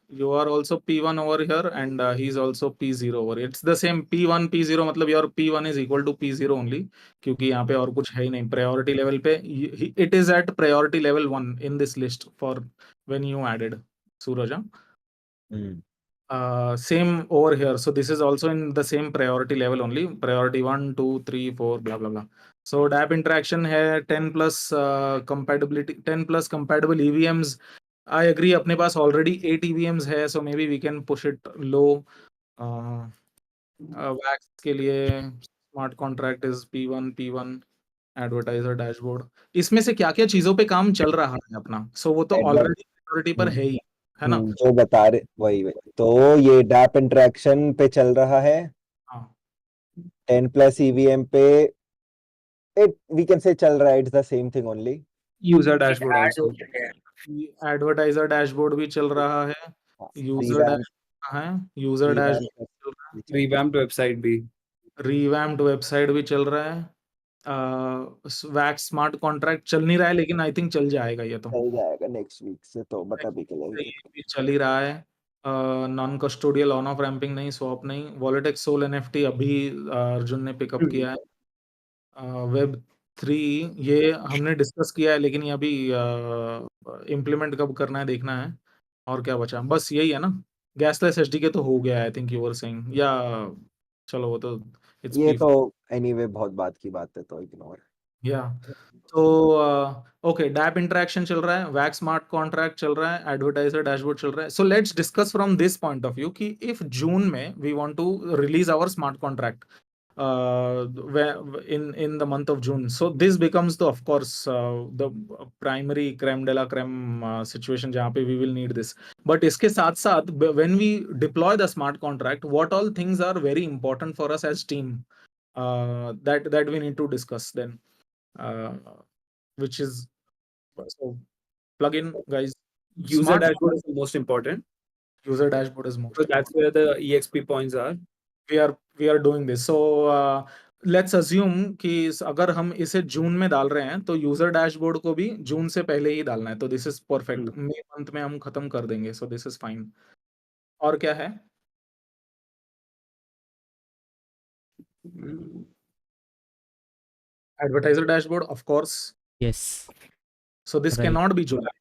Speaker 2: you are also P1 over here and he's also P0 over here. It's the same P1, P0 मतलब your P1 is equal to P0 only क्योंकि यहाँ पे और कुछ है ही नहीं priority level पे. It is at priority level 1 in this list for when you added Suraj. Same over here. So this is also in the same priority level only. Priority 1, 2, 3, 4, blah, blah, blah. So DAP interaction है 10 plus compatibility, 10 plus compatible EVMs I agree. अपने पास already 8 EVMs है, so maybe we can push it low. Wax के लिए smart contract is P1 advertiser dashboard. इसमें से क्या-क्या चीजों पे काम चल रहा है अपना? So वो तो
Speaker 4: Adver-
Speaker 2: already priority पर है ही, है ना?
Speaker 4: जो बता रहे वही तो ये डैप इंटरेक्शन पे चल रहा है,
Speaker 2: हाँ
Speaker 4: 10+ EVM पे it we can say चल रहा है, it's the same thing only.
Speaker 3: User dashboard also.
Speaker 2: Advertiser dashboard भी चल रहा है, यूजर
Speaker 4: Revamp,
Speaker 2: डैशबोर्ड है, यूजर
Speaker 4: revamp
Speaker 2: डैशबोर्ड चल रहा है,
Speaker 3: Revamped website भी.
Speaker 2: रिवैम्प्ड वेबसाइट भी चल रहा है, वैक्स स्मार्ट कॉन्ट्रैक्ट चल नहीं रहा है, लेकिन आई थिंक चल जाएगा ये तो।
Speaker 4: चल जाएगा नेक्स्ट वीक से, तो बट अभी के लिए
Speaker 2: ये भी चल ही रहा है। Non custodial on off ramping नहीं, स्वैप नहीं, वॉलेटेक्स सोल एनएफटी अभी अर्जुन ने पिकअप किया है। वेब 3 ये हमने डिस्कस किया है, लेकिन ये अभी इम्प्लीमेंट कब करना है देखना है। और क्या बचा, बस यही है ना। गैसलेस एचडीके तो हो गया, I think you were saying, या चलो वो तो इट्स
Speaker 4: ये
Speaker 2: पी
Speaker 4: तो एनीवे बहुत बात की बात है, तो इग्नोर।
Speaker 2: या तो ओके, डैप इंटरेक्शन चल रहा है, वैक्स स्मार्ट कॉन्ट्रैक्ट चल रहा है, एडवर्टाइजर डैशबोर्ड चल रहा है। So let's discuss from this point of view कि इफ जून में we want to release our smart contract in the month of June. So this becomes the, of course, the primary creme de la creme situation जहाँ पे we will need this. But इसके साथ साथ when we deploy the smart contract, what all things are very important for us as team that we need to discuss then, which is so plug in guys.
Speaker 3: User
Speaker 2: Smart
Speaker 3: dashboard is the most important
Speaker 2: user dashboard is most
Speaker 3: because that's where the EXP points are.
Speaker 2: we are doing this. So let's assume कि अगर हम इसे जून में डाल रहे हैं तो user dashboard को भी जून से पहले ही डालना है, तो this is perfect. May month में हम खत्म कर देंगे, सो दिस इज फाइन। और क्या है? Advertiser dashboard of course,
Speaker 1: Yes.
Speaker 2: so this
Speaker 1: Right.
Speaker 2: cannot be July.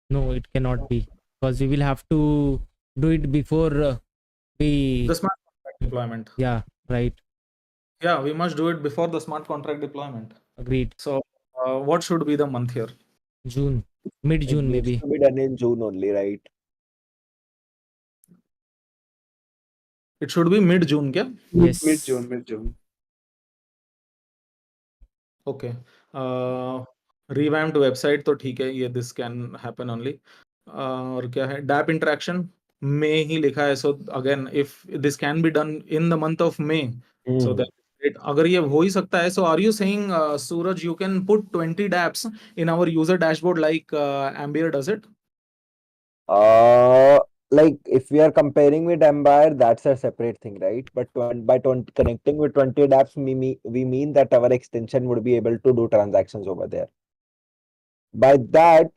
Speaker 1: No, it cannot be, because we will have to do it before we.
Speaker 2: The smart contract deployment,
Speaker 1: Yeah. Right.
Speaker 2: yeah, we must do it before the smart contract deployment.
Speaker 1: Agreed.
Speaker 2: So what should be the month here?
Speaker 1: June. Mid-June
Speaker 4: It needs
Speaker 1: maybe.
Speaker 4: to be done in June only, right?
Speaker 2: It should be mid June क्या?
Speaker 1: Yes.
Speaker 3: Mid-June.
Speaker 2: Okay, revamped website तो ठीक है, ये this can happen only. और क्या है? Dab interaction में ही लिखा है, so again if this can be done in the month of May, so that अगर ये हो ही सकता है, so are you saying Suraj you can put 20 dapps in our user dashboard like Ambire does it?
Speaker 4: Like if we are comparing with Empire, that's a separate thing, right? But by connecting with 20 dApps, we mean that our extension would be able to do transactions over there. By that,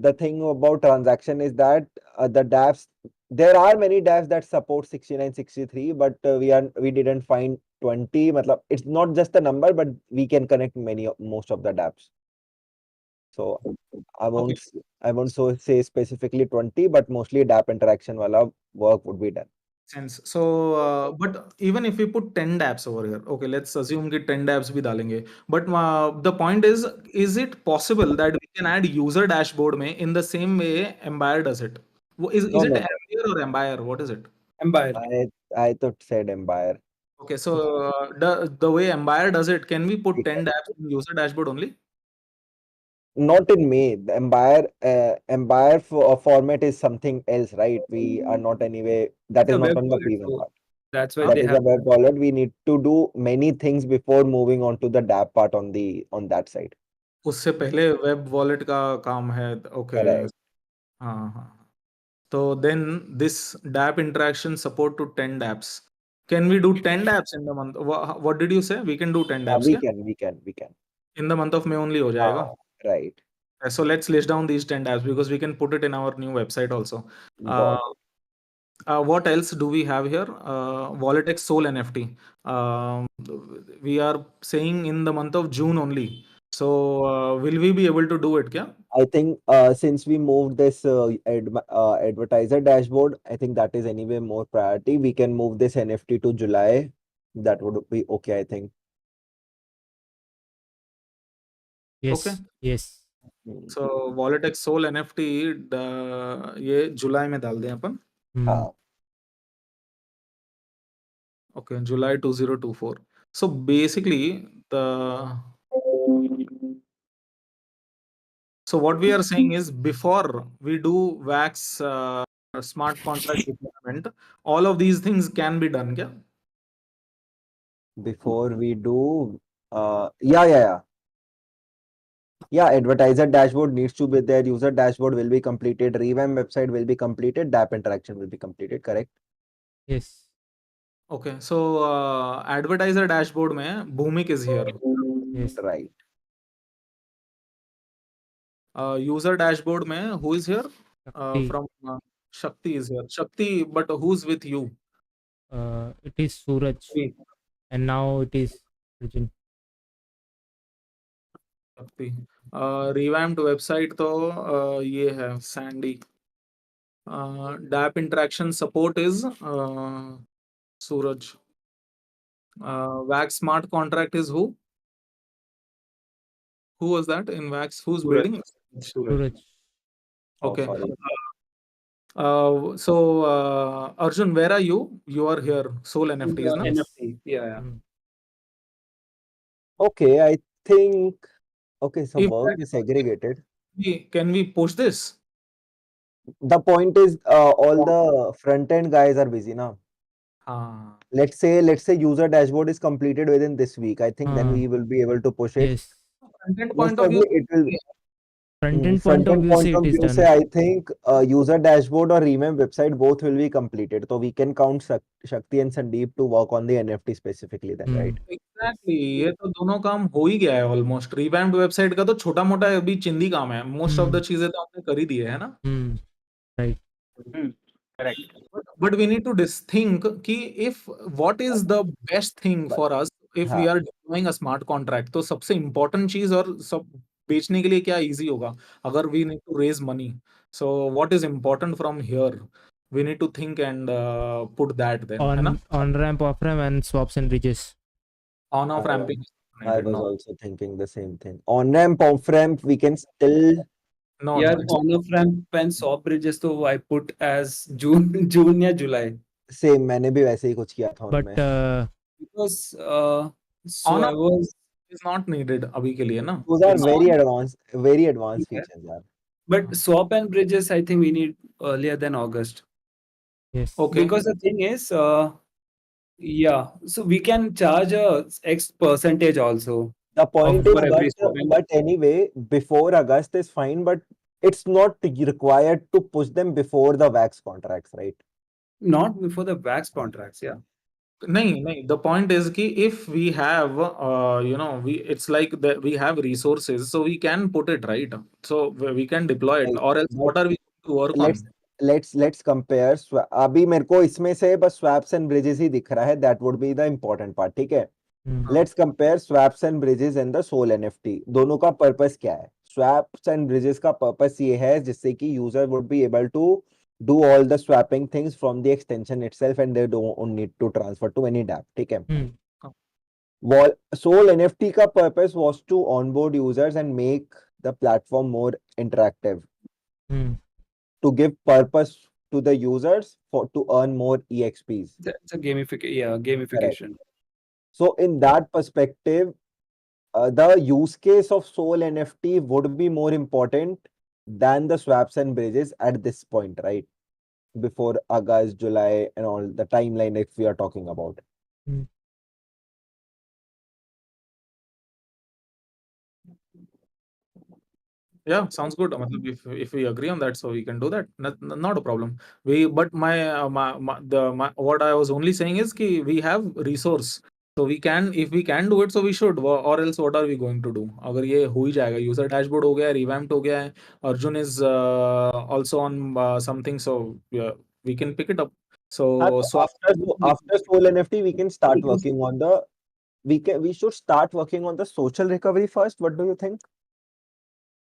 Speaker 4: the thing about transaction is that the dApps, there are many dApps that support 69, 63, but we didn't find 20. Matlab, it's not just the number, but we can connect most of the dApps. So I won't say specifically 20, but mostly DApp interaction wala work would be done.
Speaker 2: Sense. So but even if we put 10 dApps over here, okay, let's assume कि 10 dApps भी डालेंगे, but the point is it possible that we can add user dashboard में in the same way Empire does it? Is
Speaker 4: No,
Speaker 2: it
Speaker 4: no.
Speaker 2: Empire or Empire? What is it?
Speaker 3: Empire.
Speaker 4: I thought said Empire.
Speaker 2: Okay, so the way Empire does it, can we put 10 dApps in user dashboard only?
Speaker 4: Not in May. The Empire format is something else, right? We are not anyway. That
Speaker 3: It's
Speaker 4: is
Speaker 3: a
Speaker 4: not
Speaker 3: web
Speaker 4: on the
Speaker 3: wallet,
Speaker 4: premium
Speaker 3: so
Speaker 4: part.
Speaker 3: that's why
Speaker 2: Huh?
Speaker 3: they
Speaker 4: That is
Speaker 3: have.
Speaker 4: a web wallet. We need to do many things before moving on to the DApp part on that side.
Speaker 2: उससे पहले web wallet का काम है, okay.
Speaker 4: Correct.
Speaker 2: हाँ हाँ, तो then this DApp interaction support to 10 dApps. Can we do 10 dApps in the month? What did you say? We can do 10 dApps,
Speaker 4: We
Speaker 2: yeah?
Speaker 4: can.
Speaker 2: In the month of May only हो जाएगा.
Speaker 4: Right.
Speaker 2: So let's list down these 10 dApps because we can put it in our new website also.
Speaker 4: Got
Speaker 2: What else do we have here? WalletX Soul NFT. We are saying in the month of June only. So will we be able to do it? Kya?
Speaker 4: I think since we moved this advertiser dashboard, I think that is anyway more priority. We can move this NFT to July. That would be okay, I think.
Speaker 1: Yes.
Speaker 2: Okay.
Speaker 1: Yes.
Speaker 2: So WalletX Soul NFT ये जुलाई में डाल दें अपन.
Speaker 4: हाँ.
Speaker 2: Okay, July 2024. So basically, so what we are saying is before we do wax smart contract deployment, all of these things can be done. Yeah.
Speaker 4: Before we do, yeah. Yeah, advertiser dashboard needs to be there. User dashboard will be completed. Revamp website will be completed. DApp interaction will be completed. Correct?
Speaker 1: Yes.
Speaker 2: Okay. So advertiser dashboard में Bhumik is here.
Speaker 1: Yes.
Speaker 4: Right.
Speaker 2: User dashboard में who is here?
Speaker 1: Shakti.
Speaker 2: From Shakti is here. Shakti, but who's with you?
Speaker 1: It is Suraj,
Speaker 2: Me.
Speaker 1: and now it is Arjun.
Speaker 2: Shakti. Revamped website तो ये है Sandy. DApp interaction support is Suraj. Wax smart contract is who? Who was that in Wax? Who's
Speaker 3: Suraj.
Speaker 2: building?
Speaker 1: Suraj.
Speaker 2: Okay.
Speaker 4: Oh, sorry.
Speaker 2: So Arjun, where are you? You are here. Soul NFTs, no?
Speaker 3: NFT. Yeah.
Speaker 1: Mm.
Speaker 4: Okay, I think. Okay, so
Speaker 2: If
Speaker 4: work is segregated.
Speaker 2: can we push this?
Speaker 4: The point is, all the front end guys are busy now.
Speaker 2: Ah.
Speaker 4: Let's say user dashboard is completed within this week. I think then we will be able to push it.
Speaker 1: Yes.
Speaker 2: Content
Speaker 4: Most
Speaker 2: point of view.
Speaker 4: probably it will.
Speaker 1: Front-end point of view, say it is done.
Speaker 4: Say I think user dashboard or revamp website both will be completed. So we can count Shakti and Sandeep to work on the NFT specifically then, right?
Speaker 2: Exactly. ये तो दोनों काम हो ही गया है almost. Revamped website का तो छोटा मोटा अभी चिंदी काम है. मोस्ट ऑफ द चीजें तो हमने कर ही दी है ना.
Speaker 1: Right.
Speaker 5: Correct.
Speaker 2: But we need to think कि if what is the best thing for us if we are deploying a smart contract. तो सबसे important चीज और सब बेचने के लिए क्या easy होगा अगर we need to raise money. So what is important from here? We need to think and put that then. है ना?
Speaker 1: On ramp, off ramp, and swaps and bridges.
Speaker 2: On off ramping.
Speaker 4: I was also thinking the same thing. On ramp, off ramp, we can still.
Speaker 2: No,
Speaker 3: Yeah,
Speaker 2: no.
Speaker 3: on off ramp and swap bridges तो I put as June या July.
Speaker 4: Same, मैंने भी वैसे ही कुछ किया था
Speaker 1: But
Speaker 4: उनमें.
Speaker 3: Because so
Speaker 2: On
Speaker 3: I was.
Speaker 2: is not needed अभी के लिए ना.
Speaker 4: Those are very advanced features, यार.
Speaker 3: But swap and bridges, I think we need earlier than August.
Speaker 1: Yes.
Speaker 2: Okay.
Speaker 3: Because the thing is, yeah, so we can charge a X percentage also.
Speaker 4: The point is,
Speaker 3: for every swap.
Speaker 4: but anyway, before August is fine, but it's not required to push them before the wax contracts, right?
Speaker 3: Not before the wax contracts, yeah.
Speaker 2: नहीं. The point is कि if we have, it's like that we have resources, so we can put it right. So we can deploy it. Or else, what are we going to work on?
Speaker 4: Let's compare. अभी मेरे को इसमें से बस swaps and bridges ही दिख रहा है. That would be the important part. ठीक है? Let's compare swaps and bridges and the Soul NFT. दोनों का purpose क्या है? Swaps and bridges का purpose ये है जिससे कि user would be able to do all the swapping things from the extension itself and they don't need to transfer to any dApp. ठीक है? Soul NFT का purpose was to onboard users and make the platform more interactive. To give purpose to the users to earn more EXPs.
Speaker 3: That's a gamification.
Speaker 4: Correct. So in that perspective, the use case of Soul NFT would be more important than the swaps and bridges at this point, right? Before August, July, and all the timeline if we are talking about.
Speaker 2: Yeah, sounds good. If we agree on that, so we can do that. Not a problem. But what I was only saying is कि we have resource. So if we can do it, so we should. Or else, what are we going to do? अगर ये हो ही जाएगा, user dashboard हो गया है, revamped हो गया है, Arjun is also on something, so yeah, we can pick it up. So
Speaker 4: after Soul NFT, we can start working on the. We should start working on the social recovery first. What do you think?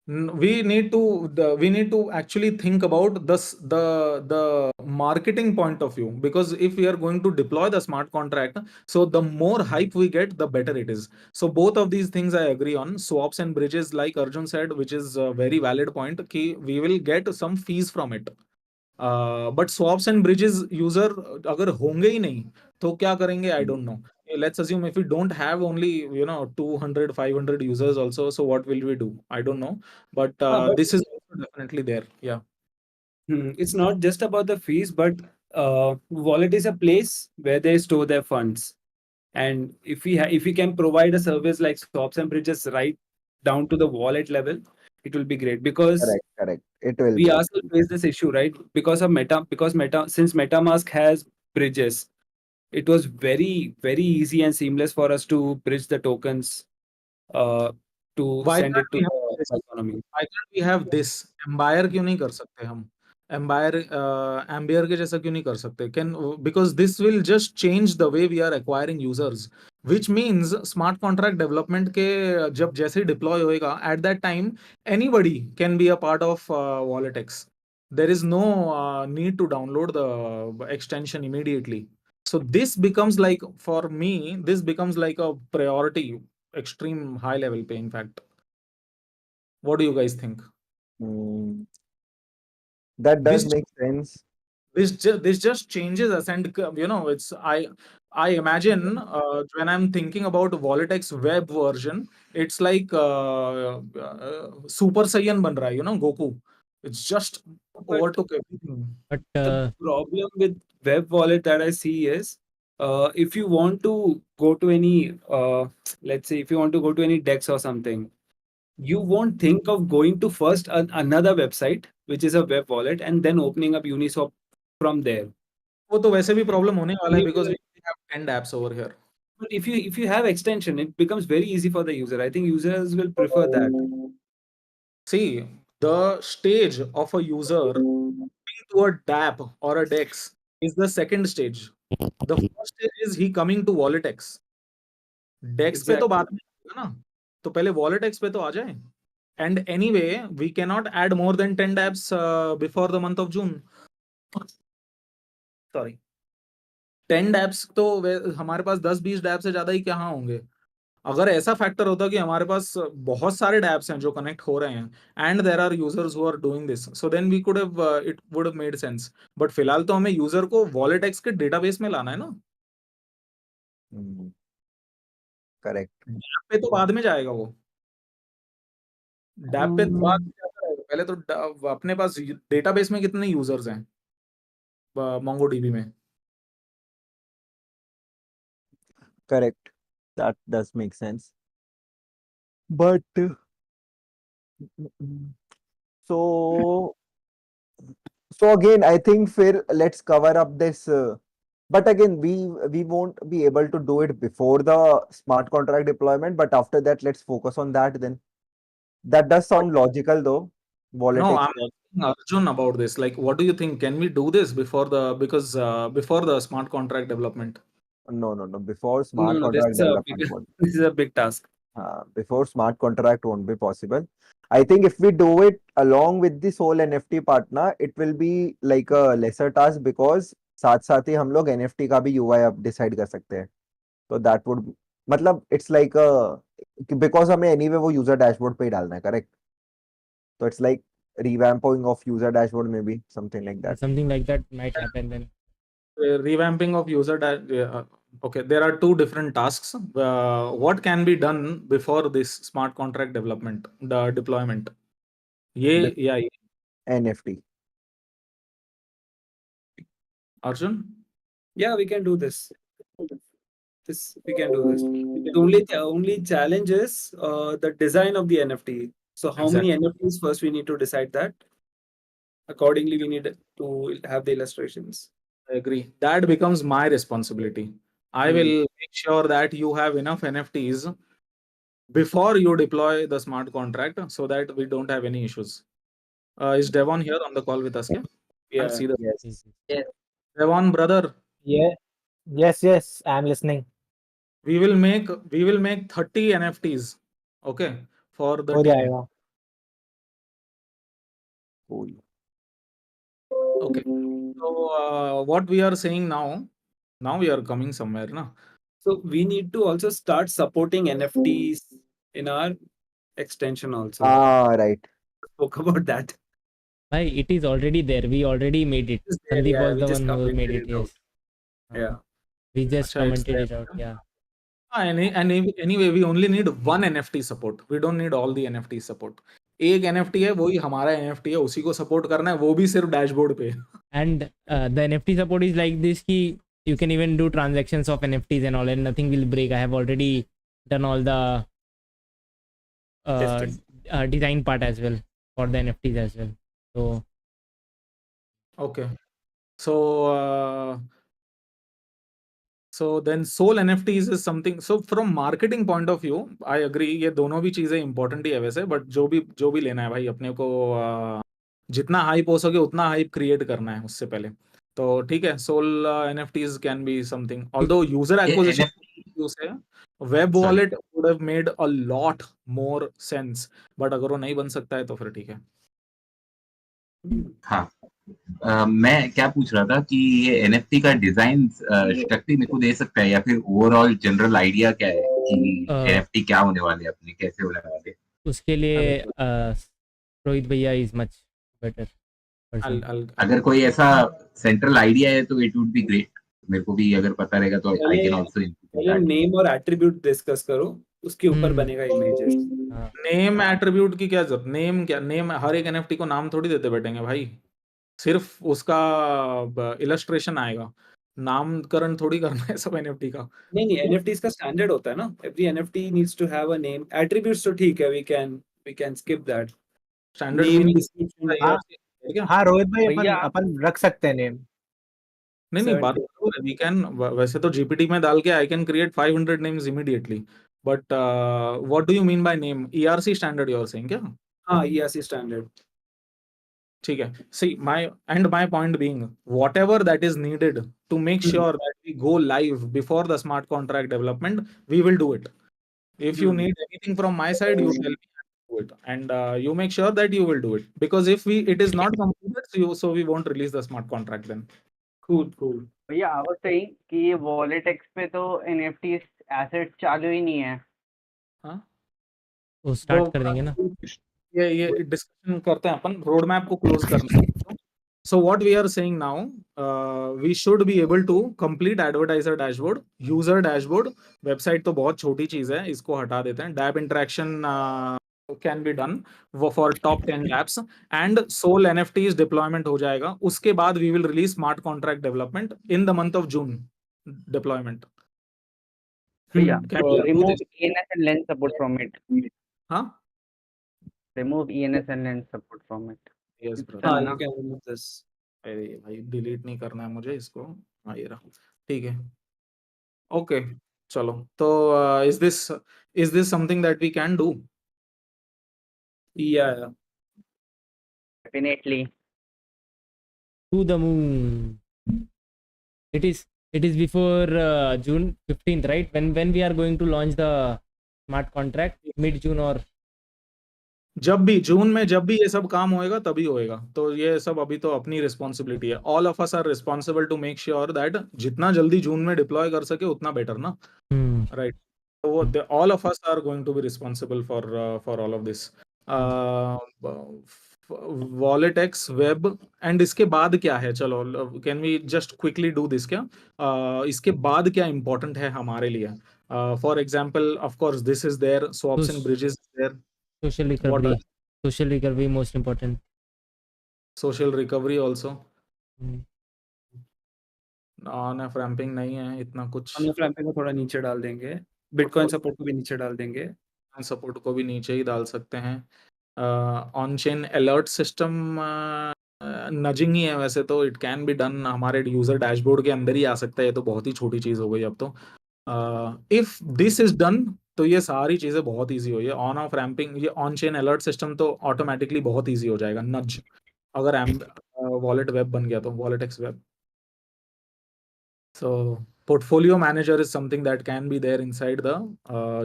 Speaker 2: We need to actually think about the marketing point of view, because if we are going to deploy the smart contract, so the more hype we get, the better it is. So both of these things I agree on. Swaps and bridges, like Arjun said, which is a very valid point, ki we will get some fees from it. But swaps and bridges user अगर होंगे ही नहीं तो क्या करेंगे, आई don't no. Let's assume if we don't have only 200 500 users also, so what will we do? I don't know, but
Speaker 3: But
Speaker 2: this is also definitely there. Yeah.
Speaker 3: it's not just about the fees, but wallet is a place where they store their funds. And if we can provide a service like swaps and bridges right down to the wallet level, it will be great, because
Speaker 4: Correct. It will
Speaker 3: we
Speaker 4: be.
Speaker 3: ourselves face this issue, right? Because of since MetaMask has bridges, it was very easy and seamless for us to bridge the tokens uh, to
Speaker 2: Why
Speaker 3: send it
Speaker 2: can't
Speaker 3: to
Speaker 2: we have
Speaker 3: the
Speaker 2: this?
Speaker 3: economy.
Speaker 2: Why can't we have this? एम्बायर क्यों नहीं कर सकते हम? एम्बायर एम्बियर के जैसा क्यों नहीं कर सकते? Can, because this will just change the way we are acquiring users, which means smart contract development के जब जैसे deploy होएगा, at that time anybody can be a part of WalletX. There is no need to download the extension immediately. So this becomes like, for me, this becomes like a priority, extreme high level pay, in fact. What do you guys think?
Speaker 4: Mm, that does
Speaker 2: This
Speaker 4: make sense.
Speaker 2: this just changes us, and it's I imagine when I'm thinking about WalletX web version, it's like Super Saiyan ban raha hai, Goku. It's just
Speaker 3: But
Speaker 2: overtook everything.
Speaker 1: But
Speaker 3: the problem with web wallet that I see is, if you want to go to any, let's say, if you want to go to any DEX or something, you won't think of going to first another website, which is a web wallet, and then opening up Uniswap from there.
Speaker 2: वो तो वैसे भी problem होने वाला है,
Speaker 3: Only
Speaker 2: because
Speaker 3: will-
Speaker 2: we have 10 apps over here.
Speaker 3: But if you have extension, it becomes very easy for the user. I think users will prefer that.
Speaker 2: See, the stage of a user to a DApp or a DEX is the second stage. The first stage is he coming to WalletX. डेक्स पे तो
Speaker 3: Exactly.
Speaker 2: बाद में आएगा ना, तो पहले wallet x पे तो आ जाए. And anyway we can not add more than 10 dapps before the month of June. Sorry, 10 dapps तो हमारे पास 10-20 डैप से ज्यादा ही कहाँ होंगे. अगर ऐसा फैक्टर होता कि हमारे पास बहुत सारे डैप्स हैं जो कनेक्ट हो रहे हैं and there are users who are doing this, so then we could have it would have made sense. But फिलहाल तो हमें यूजर को वॉलेट एक्स के डेटाबेस में लाना है ना.
Speaker 4: Correct.
Speaker 2: डैप पे तो बाद में जाएगा वो. डैप पे बाद में जाता रहेगा. पहले तो अपने पास डेटाबेस में कितने यूजर्स हैं MongoDB में.
Speaker 4: Correct. That does make sense. But so again, I think Phil, let's cover up this. But again, we won't be able to do it before the smart contract deployment. But after that, let's focus on that then. That does sound logical though. Wallet
Speaker 2: No, I'm
Speaker 4: export.
Speaker 2: asking Arjun about this. Like, what do you think? Can we do this before before the smart contract development?
Speaker 4: No. Before
Speaker 3: No,
Speaker 4: smart
Speaker 3: no, this
Speaker 4: contract
Speaker 3: is a big,
Speaker 4: development won't.
Speaker 3: this is a big task.
Speaker 4: Before smart contract won't be possible. I think if we do it along with the sole NFT partner, it will be like a lesser task because साथ साथ ही हम लोग NFT का भी UI अब decide कर सकते हैं. तो that would मतलब it's like a because हमें anyway वो user dashboard पे ही डालना है, correct? So it's like revamping of user dashboard, maybe something like that.
Speaker 1: something like that might happen then.
Speaker 2: Revamping of okay, there are two different tasks. What can be done before this smart contract development, the deployment?
Speaker 4: The
Speaker 2: Yeah,
Speaker 4: NFT.
Speaker 2: Arjun?
Speaker 3: Yeah, we can do this. We can do this. The only challenge is the design of the NFT. So how many NFTs first we need to decide that. Accordingly, we need to have the illustrations.
Speaker 2: I agree. That becomes my responsibility. I will make sure that you have enough NFTs before you deploy the smart contract so that we don't have any issues. Is Devon here on the call with us? Yeah.
Speaker 3: Yeah.
Speaker 2: See the
Speaker 1: Yes.
Speaker 2: Devon brother.
Speaker 7: Yeah. Yes. I'm listening.
Speaker 2: We will make 30 NFTs. Okay, for the
Speaker 7: हो
Speaker 2: team.
Speaker 7: जाएगा.
Speaker 4: Cool.
Speaker 2: Okay. So what we are saying now we are coming somewhere, na?
Speaker 3: So we need to also start supporting NFTs in our extension also.
Speaker 4: Right.
Speaker 3: Spoke about that.
Speaker 1: Why, it is already there. We already made it.
Speaker 3: It's there,
Speaker 1: Sandeep
Speaker 3: yeah,
Speaker 1: was
Speaker 3: we
Speaker 1: the
Speaker 3: just
Speaker 1: one who made
Speaker 3: commented
Speaker 1: it.
Speaker 3: it out.
Speaker 1: Yes.
Speaker 3: Yeah.
Speaker 1: We just
Speaker 2: Acha, it's
Speaker 1: commented
Speaker 2: there.
Speaker 1: it out. Yeah.
Speaker 2: Anyway, we only need one NFT support. We don't need all the NFT support. एक NFT है, वही हमारा NFT है, उसी को support करना है, वो भी सिर्फ डैशबोर्ड पे.
Speaker 1: And the NFT support is like this ki you can even do transactions of NFTs and all, and nothing will break. I have already done all the
Speaker 3: Testing.
Speaker 1: design part as well for the NFTs as well. So
Speaker 2: Okay. So then Soul NFTs is something. So from marketing point of view, I agree. ये दोनों भी चीजें important ही है वैसे, but जो भी लेना है भाई, अपने को जितना हाइप हो सके उतना हाइप क्रिएट करना है उससे पहले. तो ठीक है, Soul NFTs can be something. Although user acquisition
Speaker 6: NFT
Speaker 2: use है, Web
Speaker 6: Sorry.
Speaker 2: Wallet would have made a lot more sense. But अगर वो नहीं बन सकता है तो फिर ठीक है.
Speaker 6: हाँ. मैं क्या पूछ रहा था कि ये NFT का डिजाइन शक्ति मेरे को दे सकता है, या फिर ओवरऑल जनरल आइडिया क्या है कि NFT क्या होने वाले हैं, अपने कैसे होने वाले हैं?
Speaker 1: उसके लिए रोहित भैया इज मच बेटर.
Speaker 6: अगर कोई ऐसा सेंट्रल आइडिया है तो इट वुड बी ग्रेट. मेरे को भी अगर पता रहेगा तो आई कैन आल्सो
Speaker 3: पहले नेम और एट्रीब्यूट डिस्कस करो, उसके ऊपर बनेगा इमेजेस.
Speaker 2: नेम एट्रीब्यूट की क्या जरूरत? नेम क्या? नेम हर एक एनएफटी को नाम थोड़ी देते बैठेंगे भाई. सिर्फ उसका इलस्ट्रेशन आएगा, नामकरण थोड़ी करना है सब एनएफटी का.
Speaker 3: नहीं, एनएफटीज का स्टैंडर्ड होता है ना. Every NFT needs to have a name. Attributes तो ठीक है, we can skip that.
Speaker 2: Standard
Speaker 3: name
Speaker 2: mean
Speaker 3: description.
Speaker 7: हाँ रोहित भाई,
Speaker 5: भैया
Speaker 7: अपन रख सकते हैं नेम.
Speaker 2: नहीं बात वी कैन. वैसे तो जीपीटी में डाल के I can create 500 names immediately. But what do you mean by name? ERC standard you are saying क्या?
Speaker 3: हाँ, ईआरसी स्टैंडर्ड.
Speaker 2: ठीक है. See, my point being, whatever that is needed to make sure that we go live before the smart contract development, we will do it. If you need anything from my side, you tell me, I will do it, and you make sure that you will do it. Because if it is not completed, so we won't release the smart contract then.
Speaker 3: Cool.
Speaker 5: भैया I was saying कि ये WalletX पे तो NFTs asset चालू ही नहीं है.
Speaker 2: हाँ,
Speaker 1: वो स्टार्ट कर देंगे ना.
Speaker 2: ये डिस्कशन करते हैं अपन. रोड मैप को क्लोज करना है. So what we are saying now, we should be able to complete advertiser dashboard, user dashboard. Website तो बहुत छोटी चीज है, इसको हटा देते हैं. Dap interaction can be done for top 10 apps, and Soul NFTs deployment हो जाएगा. उसके बाद we will release smart contract development in the month of June deployment.
Speaker 5: भैया
Speaker 2: Can we do
Speaker 5: remove
Speaker 2: this?
Speaker 5: ENS and lens support from it.
Speaker 2: हाँ?
Speaker 5: Remove ENS and lens support from it.
Speaker 2: Yes, brother.
Speaker 3: हाँ, you can remove this.
Speaker 2: अरे भाई delete नहीं करना है मुझे इसको. हाँ, ये रहा. ठीक है. ओके, चलो. तो is this something that we can do?
Speaker 3: Yeah.
Speaker 5: Definitely.
Speaker 1: To the moon. It is before June 15th, right? When we are going to launch the smart contract, mid June or
Speaker 2: जब भी जून में जब भी ये सब काम होएगा तभी होएगा. तो ये सब अभी तो अपनी रिस्पॉन्सिबिलिटी है. All of us are responsible to make sure that जितना जल्दी जून में डिप्लॉय कर सके उतना बेटर ना. राइट. तो वो all of us are going to be responsible for all of this. WalletX web. And इसके बाद क्या है? चलो, can we just quickly do this क्या? इसके बाद क्या इंपॉर्टेंट है हमारे लिए? For example, of course this is there, swaps and bridges there.
Speaker 1: social recovery most important.
Speaker 2: Social recovery also. On-off ramping नहीं है इतना कुछ.
Speaker 3: On-off ramping को थोड़ा नीचे डाल देंगे. Bitcoin support को भी नीचे डाल देंगे.
Speaker 2: सपोर्ट को भी नीचे ही डाल सकते हैं. On chain alert system nudging ही है वैसे तो. It can be done. हमारे यूजर डैशबोर्ड के अंदर ही आ सकता है. ये तो बहुत ही छोटी चीज हो गई अब तो. इफ दिस इज डन तो ये सारी चीजें बहुत इजी हो. ये ऑन ऑफ रैम्पिंग, ये ऑन चेन अलर्ट सिस्टम तो ऑटोमेटिकली बहुत इजी हो जाएगा. नज अगर वॉलेट वेब बन गया तो WalletX web. So portfolio manager is something that can be there inside the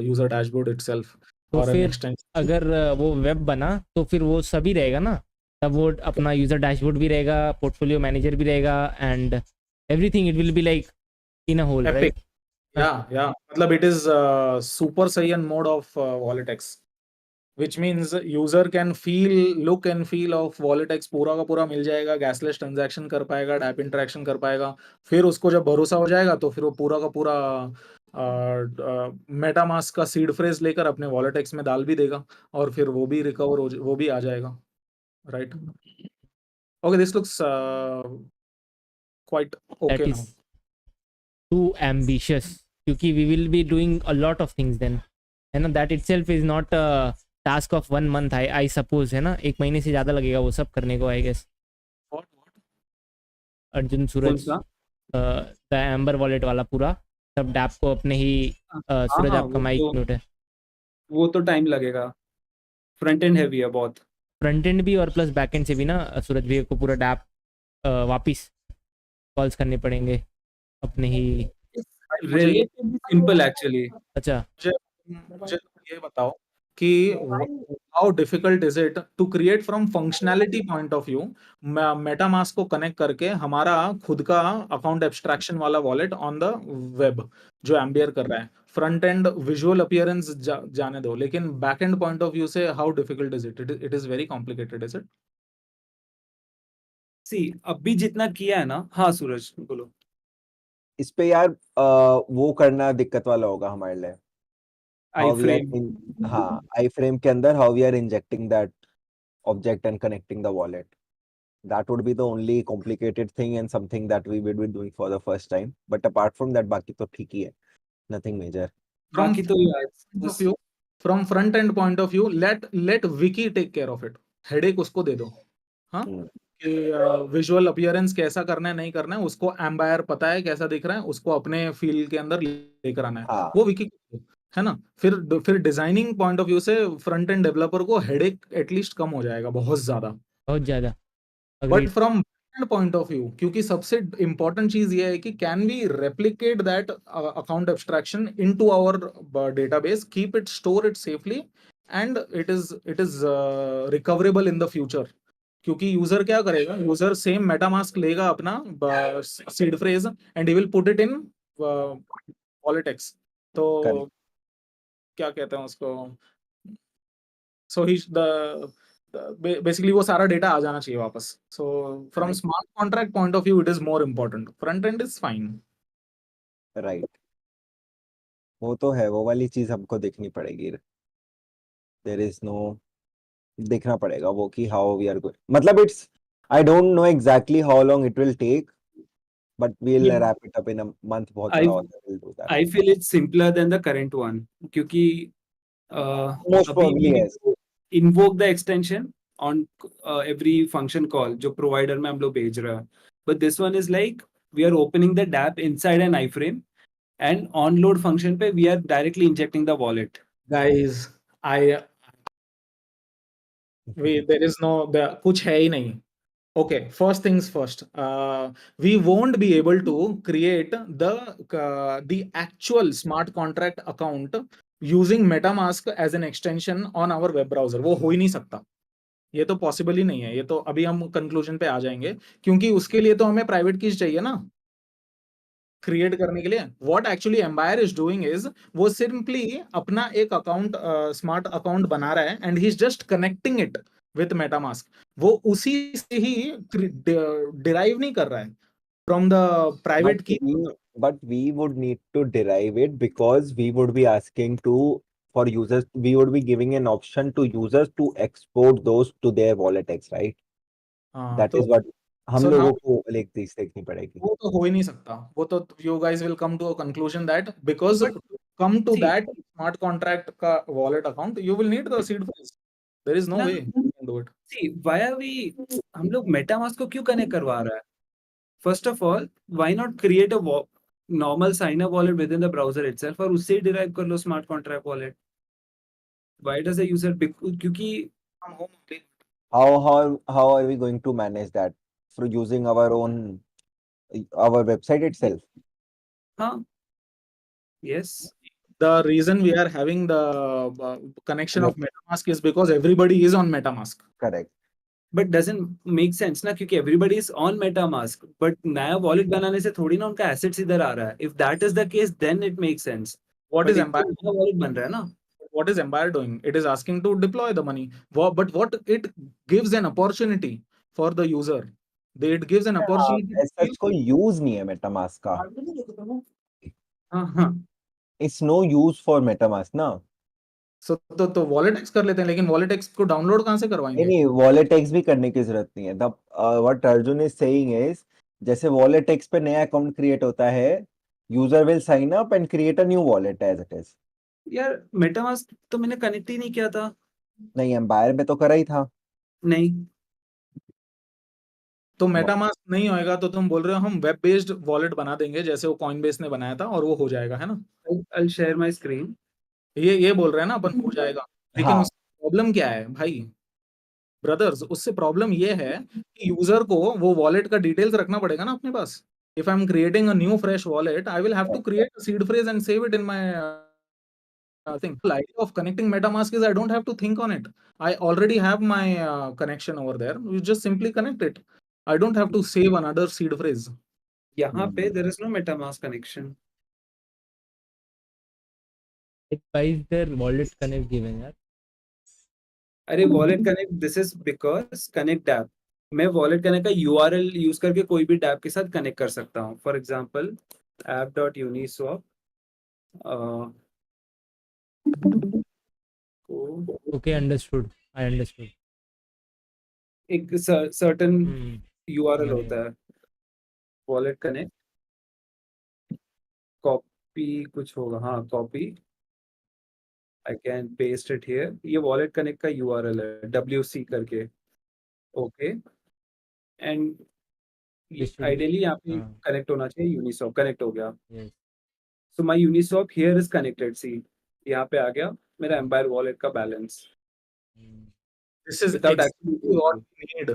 Speaker 2: user dashboard itself.
Speaker 1: तो
Speaker 2: or an
Speaker 1: फिर
Speaker 2: extension.
Speaker 1: अगर वो वेब बना तो फिर वो सभी रहेगा ना. तब वो अपना यूजर डैशबोर्ड भी रहेगा, पोर्टफोलियो मैनेजर भी रहेगा, and everything it will be like in a whole,
Speaker 2: Epic.
Speaker 1: Right?
Speaker 2: Yeah. मतलब it is super Saiyan mode of WalletX, which means user can feel, look and feel of WalletX पूरा का पूरा मिल जाएगा, गैसलेस transaction कर पाएगा, dab interaction कर पाएगा। फिर उसको जब भरोसा हो जाएगा तो फिर वो पूरा का पूरा मेटामास्क का सीड फ्रेज लेकर अपने WalletX में डाल भी देगा, और फिर वो भी रिकवर हो, वो भी आ जाएगा, right? Okay, this looks quite
Speaker 1: That
Speaker 2: okay now.
Speaker 1: is too ambitious, क्योंकि we will be doing a lot of things then, है ना? That itself is not a task of 1 month, I suppose, है ना? 1 महीने से ज़्यादा लगेगा वो सब करने को, आई गेस।
Speaker 2: What?
Speaker 3: कौन
Speaker 1: अर्जुन सूरज,
Speaker 3: सा?
Speaker 1: द एम्बर वॉलेट वाला पूरा सब डैप को अपने ही
Speaker 3: हाँ
Speaker 1: सूरज
Speaker 3: हाँ,
Speaker 1: आपका माइक म्यूट है।
Speaker 3: वो तो टाइम लगेगा, फ्रंट एंड हैवी है बहुत।
Speaker 1: फ्रंट एंड भी और प्लस बैक एंड से भी ना, सूरज भैया को पूरा डैप वापिस कॉल्स करने पड़ेंगे अपने ही।
Speaker 3: Relatively simple actually.
Speaker 1: अच्छा,
Speaker 2: मुझे ये बताओ कि how difficult is it to create from functionality point of view, MetaMask को कनेक्ट करके हमारा खुद का अकाउंट एब्स्ट्रैक्शन वाला वॉलेट ऑन द वेब जो एम्बियर कर रहा है। फ्रंट एंड विजुअल अपीयरेंस जाने दो, लेकिन back end point of view से how difficult is it? It is very complicated, is it?
Speaker 3: See अभी जितना किया है ना, हाँ सूरज बोलो।
Speaker 4: इस पे यार वो करना दिक्कत वाला होगा हमारे लिए।
Speaker 3: आई
Speaker 4: How we are
Speaker 3: frame
Speaker 4: in, हाँ, आई फ्रेम के अंदर how we are injecting that object and connecting the wallet. That would be the only complicated thing and something that we will be doing for the first time. But apart from that, बाकी तो ठीक ही है, nothing major.
Speaker 3: बाकी तो यार
Speaker 2: from front end point of view, let Vicky take care of it. Headache उसको दे दो, हाँ, कि विजुअल अपीयरेंस कैसा करना है, नहीं करना है, उसको एम्बायर पता है कैसा दिख रहा है, उसको अपने फील्ड के अंदर लेकर आना है,
Speaker 4: हाँ,
Speaker 2: वो विकी को दो, है ना? फिर डिजाइनिंग पॉइंट ऑफ व्यू से फ्रंट एंड डेवलपर को हेडेक एटलीस्ट कम हो जाएगा, बहुत ज्यादा।
Speaker 1: बहुत ज़्यादा।
Speaker 2: But
Speaker 1: agreed.
Speaker 2: From point of view, क्योंकि सबसे इंपॉर्टेंट चीज ये है कि can we replicate that account abstraction into our database, keep it, store it safely, and it is recoverable in the future. क्योंकि यूजर क्या करेगा, यूजर सेम मेटामास्क लेगा अपना seed phrase and he will put it in WalletX। तो
Speaker 4: correct.
Speaker 2: क्या कहते हैं उसको, सो ही बेसिकली वो सारा डेटा आ जाना चाहिए वापस। So from smart contract point of view it is more important, front end is fine.
Speaker 4: Right, वो तो है, वो वाली चीज हमको देखनी पड़ेगी। देयर इज नो, देखना पड़ेगा वो कि हाउ वी आर गोइंग, मतलब it's, I don't know exactly how long it will take, but we will wrap it up in a month. बहुत बड़ा होता है, will do that,
Speaker 3: I feel it's simpler than the current one, क्योंकि
Speaker 4: most
Speaker 3: अभी
Speaker 4: probably yes.
Speaker 3: Invoke the extension on every function call जो provider में हम लोग भेज रहे हैं, but this one is like we are opening the dapp inside an iframe and on load function पे we are directly injecting the wallet.
Speaker 2: Guys, I there is no, कुछ है ही नहीं। Okay, first things first. We won't be able to create the actual smart contract account using MetaMask as an extension on our web browser. वो हो ही नहीं सकता, ये तो possible ही नहीं है। ये तो अभी हम कंक्लूजन पे आ जाएंगे, क्योंकि उसके लिए तो हमें प्राइवेट कीज चाहिए ना क्रिएट करने के लिए। What actually Ambire is doing is, वो सिंपली अपना एक अकाउंट, स्मार्ट अकाउंट बना रहा है and he is just connecting it with MetaMask. वो उसी से ही डिराइव नहीं कर रहा है from the private key.
Speaker 4: But we would need to derive it because we would be asking for users, we would be giving an option to users to export those to their WalletX, right? That is what हम
Speaker 2: so now
Speaker 4: लोगों को एक चीज देखनी पड़ेगी।
Speaker 2: वो तो हो ही नहीं सकता। वो तो you guys will come to a conclusion that because
Speaker 3: But
Speaker 2: to come to
Speaker 3: see,
Speaker 2: that smart contract का wallet account you will need the seed phrase. There is no
Speaker 3: ना
Speaker 2: way you can do it.
Speaker 3: see why are we, हम लोग MetaMask को क्यों connect करवा रहा है? First of all why not create a normal sign up wallet within the browser itself और उससे डिराइव कर लो smart contract wallet. Why does a user, क्योंकि
Speaker 4: How are we going to manage that for using our website itself?
Speaker 3: हाँ, yes,
Speaker 2: The reason we are having the connection of MetaMask is because everybody is on MetaMask.
Speaker 4: Correct.
Speaker 3: But doesn't make sense ना, क्योंकि everybody is on MetaMask, but नया wallet बनाने से थोड़ी ना उनका assets इधर आ रहा है. If that is the case then it make sense.
Speaker 2: What
Speaker 3: but
Speaker 2: is
Speaker 3: एक तो
Speaker 2: Empire?
Speaker 3: नया वॉलेट बन रहा है ना.
Speaker 2: What is Empire doing? It is asking to deploy the money. But what it gives an opportunity for the user. It gives an opportunity to
Speaker 4: सच कोई use नहीं है मेटामास्क का.
Speaker 3: हाँ हाँ.
Speaker 4: It's no use for MetaMask ना.
Speaker 2: तो WalletX कर लेते हैं, लेकिन WalletX को डाउनलोड कहाँ से
Speaker 4: नहीं
Speaker 2: करवाएंगे?
Speaker 4: नहीं, WalletX भी करने की जरूरत नहीं है. The what Arjun is saying is, जैसे WalletX पे नया अकाउंट क्रिएट होता है, user will sign up and create a new wallet as it is.
Speaker 3: यार मेटामास्क तो मैंने कनेक्ट ही नहीं किया था.
Speaker 4: नहीं, एम्पायर में तो करा ही था.
Speaker 3: नहीं.
Speaker 2: तो मेटामास्क नहीं होएगा तो तुम बोल रहे हो हम वेब बेस्ड वॉलेट बना देंगे जैसे वो कॉइनबेस ने बनाया था और वो हो जाएगा, है ना?
Speaker 3: I'll share my screen.
Speaker 2: ये बोल रहे हैं ना अपन, हो जाएगा. लेकिन
Speaker 4: हाँ.
Speaker 2: उससे प्रॉब्लम क्या है भाई ब्रदर्स? उससे प्रॉब्लम ये है कि यूजर को वो वॉलेट का डिटेल्स रखना पड़ेगा ना अपने पास. If I am creating a new fresh wallet, I will have to create a seed phrase and save it in my thing. The idea of connecting MetaMask is I don't have to think on it. I already have my connection over there. You just simply connect it. I don't have to save another seed phrase.
Speaker 3: यहाँ पे there is no MetaMask connection.
Speaker 1: Why is there wallet connect given यार?
Speaker 3: अरे wallet connect, this is because connect app. मैं wallet connect का URL use करके कोई भी dab के साथ कनेक्ट कर सकता हूँ. फॉर एग्जांपल app.uniswap को
Speaker 1: Okay, understood. I understood.
Speaker 3: एक सर्टेन
Speaker 1: Hmm.
Speaker 3: यूआरएल
Speaker 1: समझ
Speaker 3: होता है. वॉलेट कनेक्ट कॉपी कुछ होगा. हाँ copy. I can paste it here. ये वॉलेट कनेक्ट का यूआरएल है WC करके. Okay. And
Speaker 1: This should be-
Speaker 3: ideally यहाँ पे
Speaker 1: हाँ.
Speaker 3: कनेक्ट होना चाहिए. यूनिसॉप कनेक्ट हो गया.
Speaker 1: Yes.
Speaker 3: So my Uniswap here is connected. See, यहाँ पे आ गया मेरा Empire wallet का balance.
Speaker 1: Hmm.
Speaker 2: This is
Speaker 3: Without
Speaker 2: exactly
Speaker 3: actually
Speaker 2: what we need.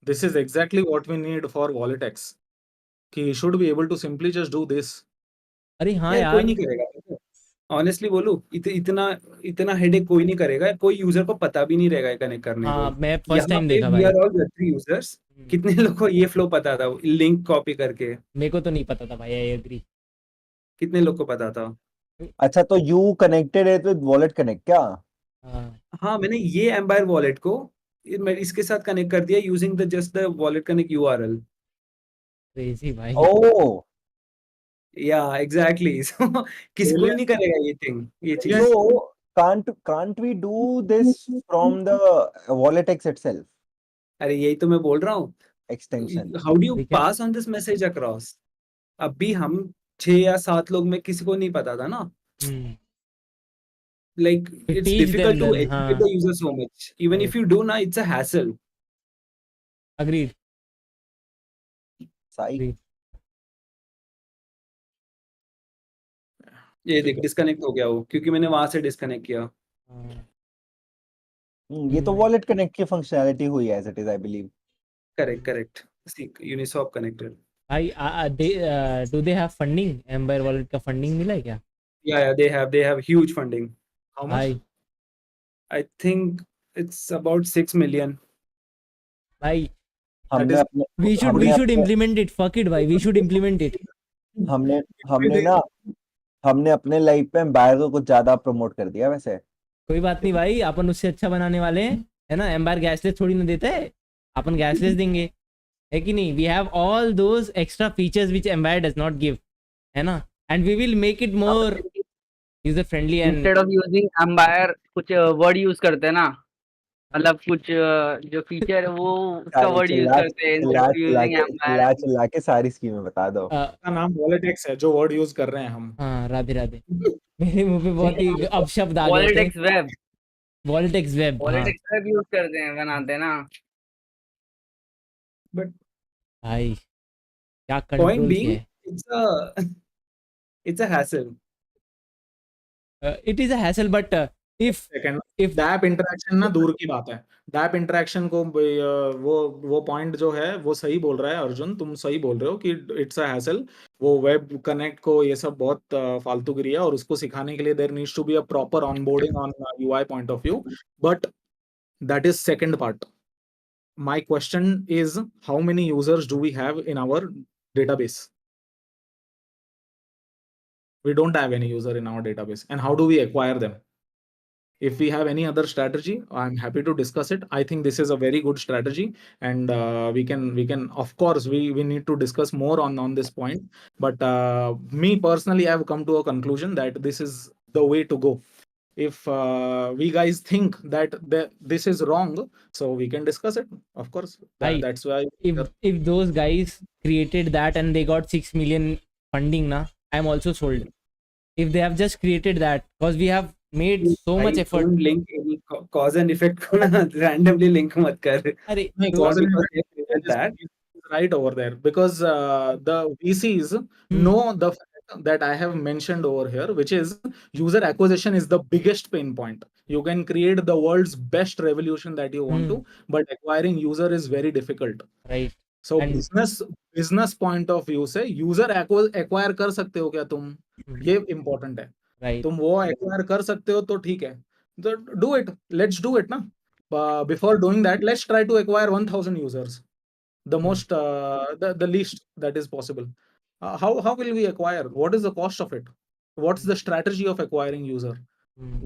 Speaker 2: This is exactly what we need for WalletX. कि you should be able to simply just do this.
Speaker 1: अरे हाँ
Speaker 3: यार कोई
Speaker 1: यार.
Speaker 3: नहीं करेगा. Honestly बोलूं, इतना हेडेक कोई नहीं करेगा. कोई यूजर को पता भी नहीं रहेगा कनेक्ट करने
Speaker 1: हाँ,
Speaker 3: को.
Speaker 1: मैं फर्स्ट टाइम
Speaker 3: यहाँ पे
Speaker 1: देखा
Speaker 3: we
Speaker 1: भाई.
Speaker 3: are all Web3 users. कितने लोग को ये फ्लो पता था लिंक कॉपी करके?
Speaker 1: मेरे को तो नहीं पता था भाई. I agree.
Speaker 3: कितने लोग को पता था?
Speaker 4: अच्छा, तो यू कनेक्टेड है विद वॉलेट कनेक्ट क्या?
Speaker 1: हाँ.
Speaker 3: हाँ मैंने ये Empire wallet को मैं इसके साथ कनेक्ट कर दिया using the just the wallet connect URL.
Speaker 1: Crazy भाई.
Speaker 4: ओह,
Speaker 3: Yeah, exactly. So किसी कोई नहीं करेगा ये चीज.
Speaker 4: so can't we do this from the WalletX itself
Speaker 3: अरे यही तो मैं बोल रहा हूँ.
Speaker 4: extension?
Speaker 3: How do you
Speaker 1: We can-
Speaker 3: pass on this message across? अभी हम 6 या 7 लोग में किसी को नहीं पता था ना.
Speaker 1: Hmm.
Speaker 3: Like
Speaker 1: To
Speaker 3: it's
Speaker 1: teach
Speaker 3: difficult
Speaker 1: them
Speaker 3: to
Speaker 1: then,
Speaker 3: educate
Speaker 1: हाँ.
Speaker 3: the user so much. Even
Speaker 1: Yes.
Speaker 3: if you do now, it's a hassle.
Speaker 1: Agreed.
Speaker 4: Sai?
Speaker 1: Agreed.
Speaker 3: ये देख डिस्कनेक्ट हो गया वो, क्योंकि मैंने वहां से डिस्कनेक्ट किया.
Speaker 1: हाँ.
Speaker 4: ये तो वॉलेट कनेक्ट की फंक्शनैलिटी हुई है, as it is I believe.
Speaker 3: Correct. See, Uniswap connected.
Speaker 1: भाई do they have funding? Empire wallet का funding मिला है क्या?
Speaker 3: Yeah, they have huge funding.
Speaker 2: How much?
Speaker 1: भाई.
Speaker 3: I think it's about 6 million.
Speaker 1: भाई.
Speaker 4: हमने
Speaker 2: is-
Speaker 4: अपने
Speaker 1: We should implement it. Fuck it भाई. We should implement it.
Speaker 4: हमने अपने लाइफ पे एम्पायर को कुछ ज्यादा प्रमोट कर दिया वैसे.
Speaker 1: कोई बात नहीं भाई. अपन उससे अच्छा बनाने वाले हैं, है ना? एम्पायर गैसलेस थोड़ी ना देता है. अपन गैसलेस देंगे, है कि नहीं? We have all those extra features which Ambire does not give, है ना? And we will make it more user friendly. And
Speaker 5: instead of using Ambire कुछ वर्ड यूज करते हैं ना, मतलब कुछ जो फीचर है वो उसका वर्ड यूज करते हैं इंस्टेड ऑफ यूजिंग एम्पायर.
Speaker 4: चिल्ला के सारी स्कीमें बता दो.
Speaker 2: का नाम WalletX है जो वर्ड यूज कर रहे हैं हम.
Speaker 1: हाँ, राधे राधे. मेरे मुंह पे बहुत ही अपशब्द आ गए
Speaker 5: WalletX web,
Speaker 1: WalletX web.
Speaker 5: WalletX web use करते हैं, बनाते हैं ना.
Speaker 3: But
Speaker 1: भाई क्या
Speaker 3: point
Speaker 1: कंट्रोल
Speaker 3: being,
Speaker 1: है.
Speaker 3: it's a hassle.
Speaker 1: It is a hassle but if
Speaker 2: second dapp interaction ना दूर की बात है. डैप इंटरेक्शन को वो पॉइंट जो है वो सही बोल रहा है अर्जुन. तुम सही बोल रहे हो कि इट्स अ हैसल. वो वेब कनेक्ट को ये सब बहुत फालतूगिरी है और उसको सिखाने के लिए there needs to be a proper onboarding on UI point of view. But that is second part. my question is, how many users do we have in our database? We don't have any user in our database. And how do we acquire them? If we have any other strategy, I'm happy to discuss it. I think this is a very good strategy, and we can of course we need to discuss more on this point. But me personally, I have come to a conclusion that this is the way to go. If we guys think that this is wrong, so we can discuss it. Of course,
Speaker 1: Right.
Speaker 2: that's why.
Speaker 1: If those guys created that and they got 6 million funding, na, I'm also sold. If they have just created that, because we have made so much effort.
Speaker 3: Don't link any cause and effect को ना randomly link मत कर.
Speaker 1: अरे,
Speaker 2: No,
Speaker 1: तो-
Speaker 2: cause and
Speaker 3: Because
Speaker 2: effect
Speaker 3: they created that.
Speaker 2: is right over there, because the VCs know the fact that I have mentioned over here, which is user acquisition is the biggest pain point. You can create the world's best revolution that you want to, but acquiring user is very difficult.
Speaker 1: right.
Speaker 2: So
Speaker 1: And-
Speaker 2: business point of view से user acquire कर सकते हो क्या तुम? ये important है.
Speaker 1: Right.
Speaker 2: तुम वो acquire कर सकते हो तो ठीक है. So do it. Let's do it ना. Before doing that, let's try to acquire 1,000 users. The most the least that is possible. How will we acquire? What is the cost of it? What's the strategy of acquiring user?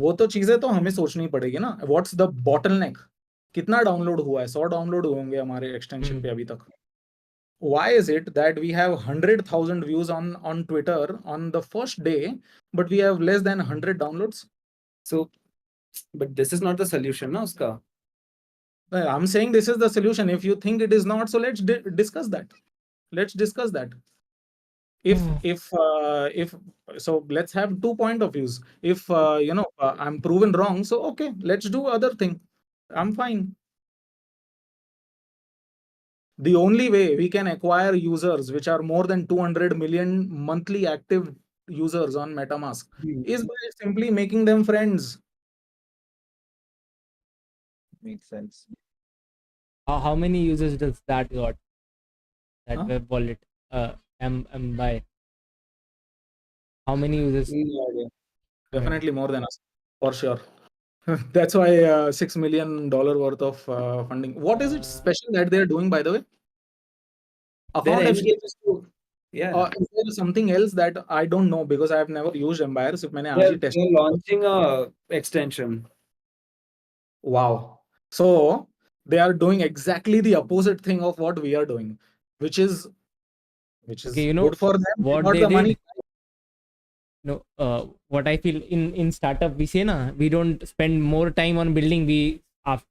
Speaker 2: वो तो चीजें तो हमें सोचनी पड़ेगी ना. What's the bottleneck? कितना download हुआ है? 100 डाउनलोड होंगे हमारे एक्सटेंशन पे अभी तक. Why is it that we have 100,000 views on Twitter on the first day, but we have less than 100 downloads?
Speaker 3: So, but this is not the solution, ना उसका.
Speaker 2: I'm saying this is the solution. If you think it is not, so let's discuss that. Let's discuss that. If so, let's have 2 point of views. If I'm proven wrong, so okay, let's do other thing. I'm fine. The only way we can acquire users which are more than 200 million monthly active users on MetaMask is by simply making them friends.
Speaker 4: Makes sense.
Speaker 1: How many users does that got? That
Speaker 2: Huh?
Speaker 1: web wallet, by how many users?
Speaker 2: Definitely more than us, for sure. That's why $6 million worth of funding. What is it special that they're doing, by the way? Account
Speaker 3: Their
Speaker 2: exchange is to,
Speaker 3: Yeah.
Speaker 2: is there something else that I don't know, because I have never used Empire? सिर्फ मैंने आज ही test
Speaker 3: They're launching a extension.
Speaker 2: Wow. So they are doing exactly the opposite thing of what we are doing, which is
Speaker 1: Okay, you know
Speaker 2: good for them.
Speaker 1: what
Speaker 2: got
Speaker 1: they
Speaker 2: the
Speaker 1: did?
Speaker 2: money.
Speaker 1: No, what I feel in startup, we say na, we don't spend more time on building. We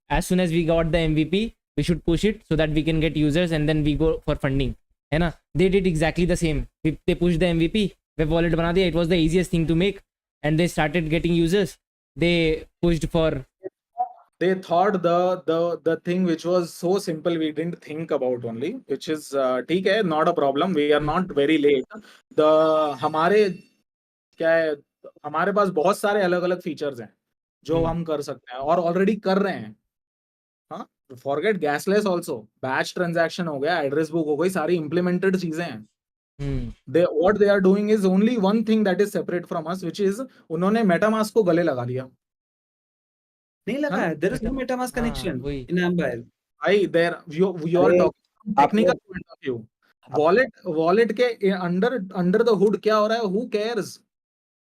Speaker 1: as soon as we got the MVP, we should push it so that we can get users, and then we go for funding. है ना? They did exactly the same. They pushed the MVP, web wallet बना दिया. It was the easiest thing to make, and they started getting users. They pushed for.
Speaker 2: They thought the thing which was so simple we didn't think about only, which is ठीक है, not a problem. We are not very late. हमारे क्या है, हमारे पास बहुत सारे अलग अलग फीचर्स हैं जो हम कर सकते हैं और ऑलरेडी कर रहे हैं. हाँ, फॉरगेट गैसलेस ऑल्सो, बैच ट्रांजैक्शन हो गया, एड्रेस बुक हो गई, सारी इंप्लीमेंटेड चीजें हैं. What they are doing is only one thing that is separate from us, which is उन्होंने मेटामास्क को गले लगा लिया.
Speaker 3: नहीं लगा है. There is no MetaMask connection in Empire.
Speaker 2: There you are
Speaker 4: अरे,
Speaker 2: talking from technical point of view. Wallet के under the hood क्या हो रहा है? Who cares?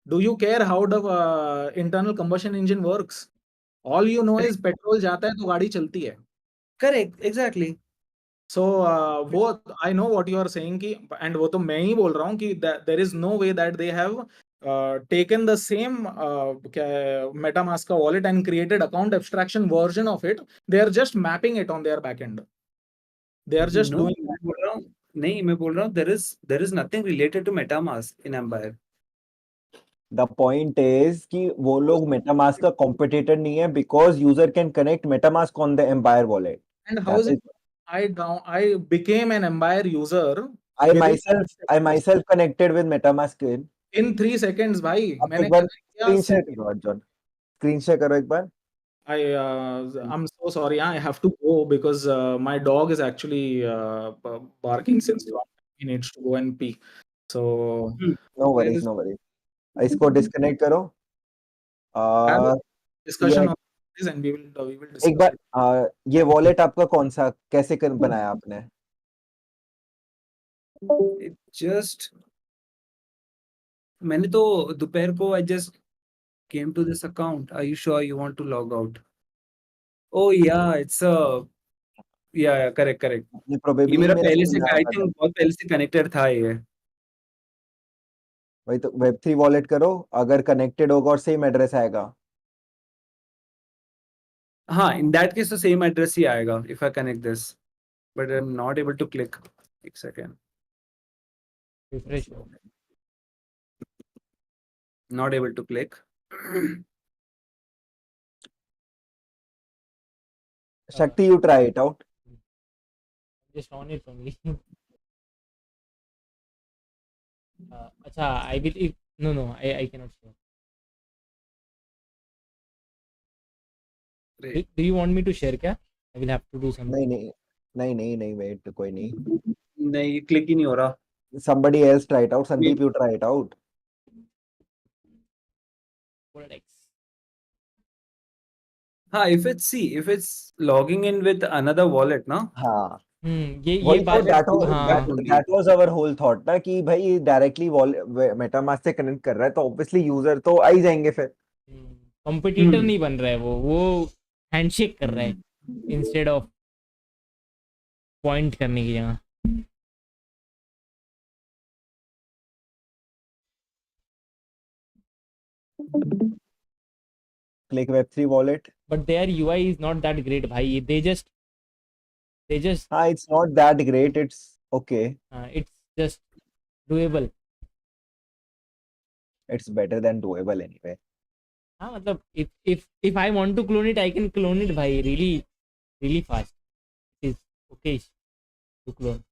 Speaker 2: Do you care how the internal combustion engine works? All you know is petrol जाता है तो गाड़ी चलती है.
Speaker 3: Correct, exactly.
Speaker 2: So वो I know what you are saying कि, and वो तो मैं ही बोल रहा हूँ कि there is no way that they have taken the same MetaMask का wallet and created account abstraction version of it. They are just mapping it on their backend. They are just doing
Speaker 3: मैं बोल रहा हूँ नहीं, मैं बोल रहा हूँ there is nothing related to MetaMask in Empire.
Speaker 4: The point is कि वो लोग MetaMask का competitor नहीं है, because user can connect MetaMask on the Empire wallet.
Speaker 2: And how is it? I became an Empire user.
Speaker 4: I myself connected with MetaMask
Speaker 2: in 3 seconds, भाई. मैंने
Speaker 4: एक बार
Speaker 2: किया.
Speaker 4: screen share करो John. Screen share करो एक बार.
Speaker 2: I'm so sorry. I have to go because my dog is actually barking since long. He needs to go and pee. So
Speaker 4: No worries. इसको disconnect करो.
Speaker 2: discussion.
Speaker 4: Yeah.
Speaker 2: this and we will
Speaker 4: एक
Speaker 2: discuss
Speaker 4: bar
Speaker 2: it.
Speaker 4: ये wallet आपका कौन सा कैसे बनाया आपने?
Speaker 3: It just मैंने तो दोपहर को I just came to this account. Are you sure you want to log out? Oh yeah, it's a yeah correct.
Speaker 4: ये
Speaker 3: ये
Speaker 4: प्रोबेबली
Speaker 3: मेरा
Speaker 4: मेरा
Speaker 3: पहले
Speaker 4: खुल
Speaker 3: से
Speaker 4: रहा
Speaker 3: आई
Speaker 4: था
Speaker 3: थिंक
Speaker 4: जब
Speaker 3: बहुत पहले से कनेक्टेड था ये।
Speaker 4: वही तो Web3 वॉलेट करो, अगर कनेक्टेड होगा और सेम एड्रेस आएगा।
Speaker 3: हाँ, in that case तो same address ही आएगा if I connect this, but I'm not able to click. एक second.
Speaker 1: Refresh.
Speaker 3: Not able to click.
Speaker 4: Shakti, you try it out.
Speaker 1: Just on it only. अच्छा, I will. No, I cannot share. Do you want me to share क्या? I will have to do something.
Speaker 4: नहीं wait, कोई नहीं।
Speaker 3: नहीं, click ही नहीं हो रहा।
Speaker 4: Somebody else try it out. Sandeep, you try it out.
Speaker 1: WalletX.
Speaker 3: हाँ, if it's logging in with another wallet ना।
Speaker 4: हाँ
Speaker 1: ये
Speaker 4: वही तो
Speaker 1: बात
Speaker 4: that was our whole thought ना कि भाई डायरेक्टली मेटामास्क से कनेक्ट कर रहा है तो ऑब्वियसली यूजर तो आ ही जाएंगे फिर।
Speaker 1: कंपटीटर नहीं बन रहा है वो हैंडशेक कर रहा है इंस्टेड ऑफ पॉइंट करने की जगह।
Speaker 4: Click Web3 wallet.
Speaker 1: But their UI is not that great भाई, they just
Speaker 4: it's not that great, it's okay.
Speaker 1: It's just doable.
Speaker 4: It's better than doable anyway.
Speaker 1: हाँ मतलब if I want to clone it I can clone it भाई really fast. It's okay to clone.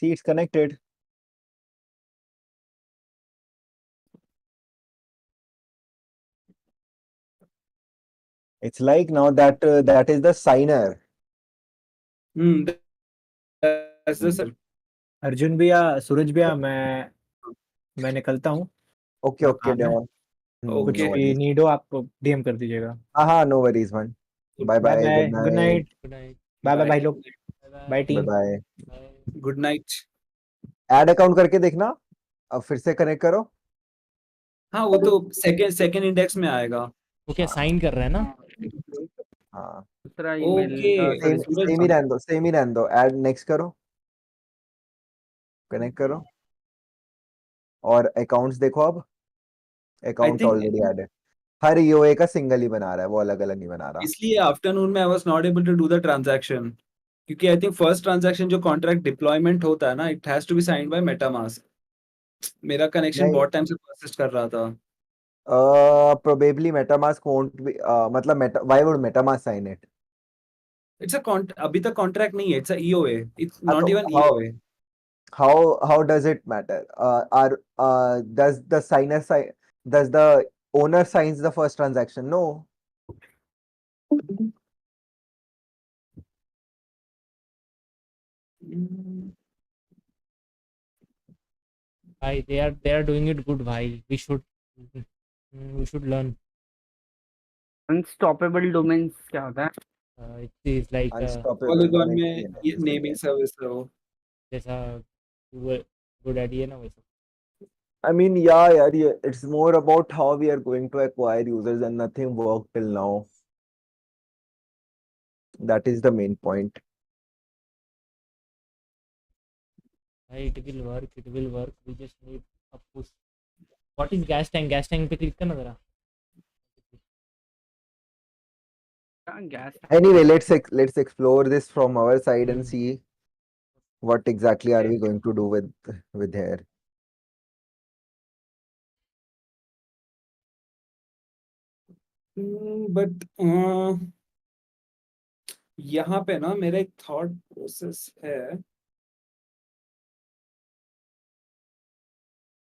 Speaker 4: See, it's connected. It's like now that that is the signer.
Speaker 3: That's the sir.
Speaker 7: Arjun भैया, सूरज भैया, मैं निकलता हूँ।
Speaker 4: Okay,
Speaker 7: काम है।
Speaker 4: Dewan.
Speaker 7: कुछ
Speaker 3: Okay.
Speaker 7: भी नीड हो आप DM कर दीजिएगा।
Speaker 4: हाँ, no worries man. Bye bye.
Speaker 7: Good night.
Speaker 1: Good night.
Speaker 7: Bye bye भाई लोग। Bye
Speaker 4: Bye
Speaker 7: team.
Speaker 4: bye.
Speaker 3: Good night.
Speaker 4: Add account करके देखना, अब फिर से कनेक्ट करो।
Speaker 3: हाँ, वो तो सेकंड इंडेक्स में आएगा।
Speaker 1: वो क्या साइन कर रहा है ना?
Speaker 4: हाँ
Speaker 5: दूसरा ईमेल
Speaker 4: सेम ही रहने दो। ऐड नेक्स्ट करो, कनेक्ट करो और अकाउंट्स देखो। अब अकाउंट ऑलरेडी ऐड है। हर ईओए का सिंगल ही बना रहा है, वो अलग अलग नहीं बना रहा।
Speaker 3: इसलिए आफ्टरनून में I was not able to do the transaction, क्योंकि आई थिंक फर्स्ट ट्रांजैक्शन जो कॉन्ट्रैक्ट डिप्लॉयमेंट होता है ना, it has to be signed by MetaMask. मेरा कनेक्शन बहुत टाइम से परसिस्ट कर रहा था।
Speaker 4: Probably MetaMask won't be मतलब why would MetaMask sign it?
Speaker 3: It's a अभी तक कॉन्ट्रैक्ट नहीं है, इट्स अ ईओए, इट्स
Speaker 4: हाँ,
Speaker 3: नॉट
Speaker 4: तो
Speaker 3: even ईओए।
Speaker 4: how does it matter? Does the signer sign? Does the owner signs the first transaction? No.
Speaker 1: भाई they are doing it good भाई, we should learn.
Speaker 5: Unstoppable domains क्या होता है?
Speaker 1: It is like
Speaker 4: Unstoppable.
Speaker 3: Polygon
Speaker 4: नहीं,
Speaker 3: में ये naming service है वो।
Speaker 1: जैसा good idea ना वैसा।
Speaker 4: I mean, yeah, it's more about how we are going to acquire users and nothing worked till now. That is the main point.
Speaker 1: It will work, we just need a push. What is gas tank पे click करना जरा।
Speaker 5: Gas
Speaker 4: Anyway, let's explore this from our side and see what exactly are we going to do with here.
Speaker 3: But यहाँ पे ना मेरा एक thought process है।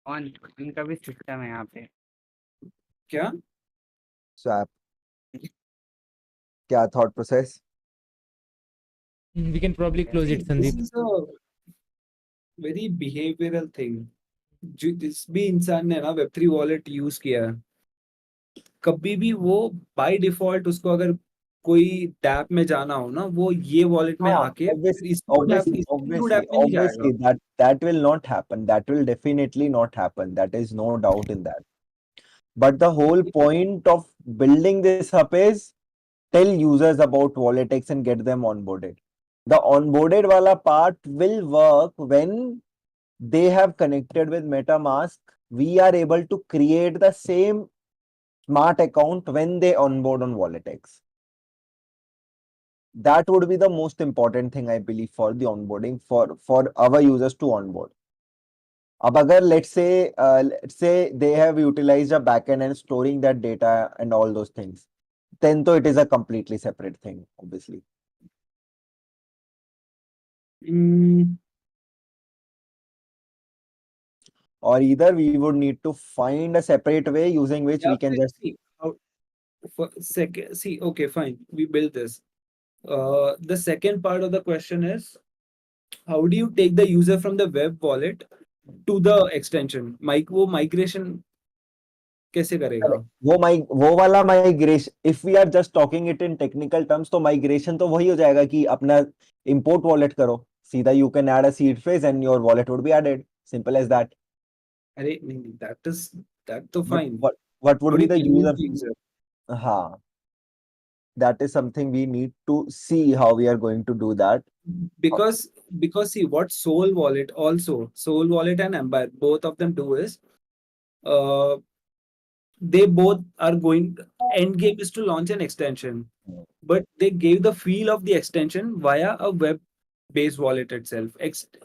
Speaker 5: इनका भी सिस्टम है यहाँ पे।
Speaker 3: क्या
Speaker 4: Swap. क्या thought process?
Speaker 1: We can probably close it, Sandeep.
Speaker 3: This is a very behavioral thing। जिस भी इंसान ने ना Web3 वॉलेट यूज किया है, कभी भी वो बाय डिफॉल्ट उसको अगर कोई डैप में जाना हो ना, वो ये वॉलेट में
Speaker 4: हाँ,
Speaker 3: आके
Speaker 4: obviously,
Speaker 3: इसको डैप
Speaker 4: obviously,
Speaker 3: इसको
Speaker 4: obviously,
Speaker 3: डैप में नहीं
Speaker 4: obviously,
Speaker 3: जाएगा।
Speaker 4: that will not happen. That will definitely not happen. That is no doubt in that. But the whole point of building this up is tell users about WalletX and get them onboarded. The onboarded wala part will work when they have connected with MetaMask. We are able to create the same smart account when they onboard on WalletX. That would be the most important thing, I believe, for the onboarding for our users to onboard. अब अगर let's say they have utilized a backend and storing that data and all those things, then though it is a completely separate thing, obviously. Or either we would need to find a separate way using which
Speaker 3: Yeah,
Speaker 4: we can just
Speaker 3: see, see, okay, fine, we build this. The second part of the question is, how do you take the user from the web wallet to the extension? वो migration कैसे करेगा?
Speaker 4: वो वाला migration, if we are just talking it in technical terms, तो migration तो वही हो जाएगा कि अपना इंपोर्ट वॉलेट करो सीधा, you can add a seed phrase and your wallet would be added, simple as that.
Speaker 3: अरे नहीं, that तो fine.
Speaker 4: What would
Speaker 3: How
Speaker 4: be
Speaker 3: do
Speaker 4: the
Speaker 3: you
Speaker 4: user?
Speaker 3: use the user?
Speaker 4: हाँ, that is something we need to see how we are going to do that.
Speaker 3: Because see, what Soul Wallet and Empire, both of them do is, they both are going, end game is to launch an extension, but they gave the feel of the extension via a web based wallet itself.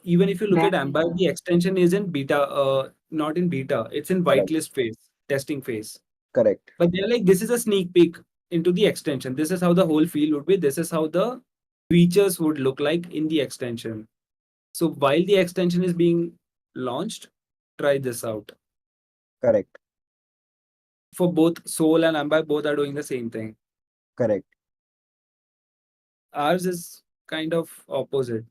Speaker 3: Even if you look at Empire, the extension is in beta, not in beta, it's in whitelist phase, testing phase.
Speaker 4: Correct.
Speaker 3: But they're like, this is a sneak peek into the extension. This is how the whole feel would be. This is how the features would look like in the extension. So while the extension is being launched, try this out.
Speaker 4: Correct.
Speaker 3: For both Soul and Empire, both are doing the same thing.
Speaker 4: Correct.
Speaker 3: Ours is kind of opposite.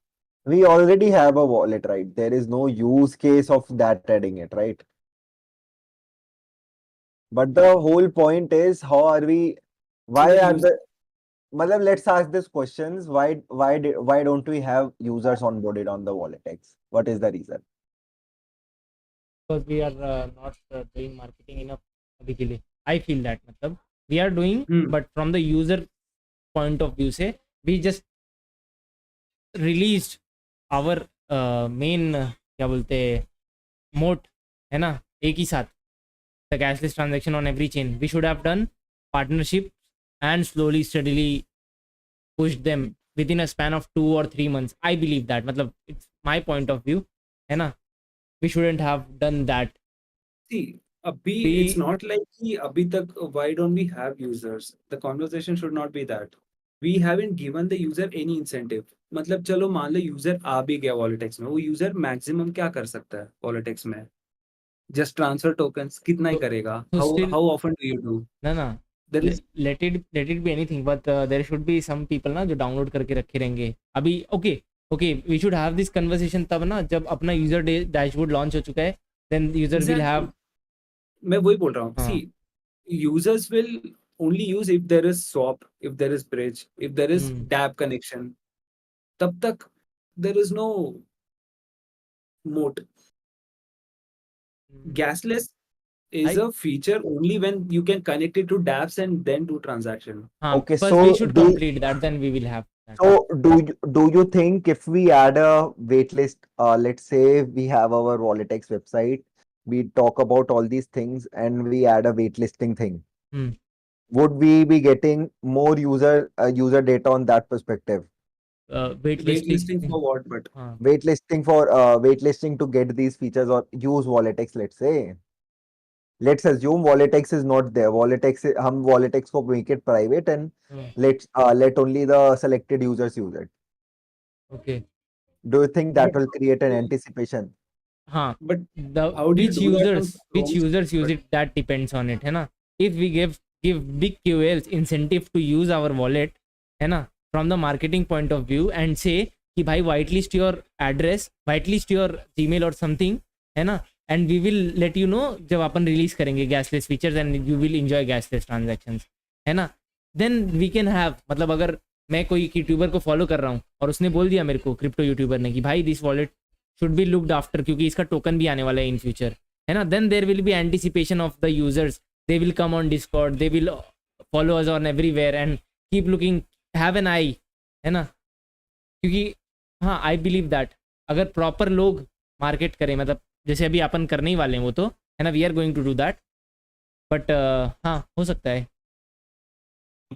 Speaker 4: We already have a wallet, right? There is no use case of that adding it, right? But the whole point is, how are we? Why
Speaker 3: the
Speaker 4: are
Speaker 3: user-
Speaker 4: Matlab, let's ask these questions. Why don't we have users onboarded on the WalletX? What is the reason?
Speaker 1: Because we are not doing marketing enough अभी के लिए. I feel that मतलब we are doing, but from the user point of view से we just released our main क्या बोलते मोट है ना, एक ही साथ, the Gasless transaction on every chain. We should have done partnership and slowly steadily pushed them within a span of 2 or 3 months. I believe that, मतलब it's my point of view है ना. We shouldn't have done that.
Speaker 3: See, it's not like कि अभी तक why don't we have users? The conversation should not be that. We haven't given the user any incentive. मतलब चलो मान लो user आ भी गया WalletX में, वो यूजर मैक्सिमम क्या कर सकता है WalletX में? Just transfer tokens, कितना ही करेगा? How often do you do?
Speaker 1: ना let it be anything, but there should be some people ना जो डाउनलोड करके रखे रहेंगे अभी. okay, we should have this conversation तब ना जब अपना यूजर डैशबोर्ड लॉन्च हो चुका है, then user will have.
Speaker 3: मैं वही बोल रहा हूँ. See, users will only use if there is swap, if there is bridge, if there is dApp connection. तब तक there is no moat. Gasless is a feature only when you can connect it to dApps and then do transaction.
Speaker 4: Okay,
Speaker 1: first
Speaker 4: so
Speaker 1: we should complete that, then we will have that.
Speaker 4: So do you think if we add a waitlist, let's say we have our WalletX website, we talk about all these things and we add a waitlisting thing, would we be getting more user data on that perspective?
Speaker 3: Waitlisting for what? But
Speaker 4: waitlisting to get these features or use WalletX, let's say. Let's assume WalletX is not there. हम WalletX को make it private and let only the selected users use it.
Speaker 1: Okay.
Speaker 4: Do you think that will create an anticipation?
Speaker 3: But
Speaker 1: which users use it, that depends on it, है ना. If we give big QLs incentive to use our wallet, है ना, from the marketing point of view, and say कि भाई whitelist your address, whitelist your Gmail or something, है ना, and we will let you know जब अपन release करेंगे gasless features and you will enjoy gasless transactions, है ना. Then we can have, मतलब अगर मैं कोई यूट्यूबर को फॉलो कर रहा हूँ और उसने बोल दिया मेरे को, क्रिप्टो यूट्यूबर ने, कि भाई this wallet should be looked after क्योंकि इसका टोकन भी आने वाला है इन फ्यूचर, है ना. Then there will be anticipation of the users, they will come on Discord, they will follow us on everywhere and keep looking, have an eye, है ना. क्योंकि हाँ, आई बिलीव दैट अगर प्रॉपर लोग मार्केट करें, मतलब जैसे अभी अपन करने ही वाले हैं वो तो, है ना, we are going to do that. But हाँ, हो सकता है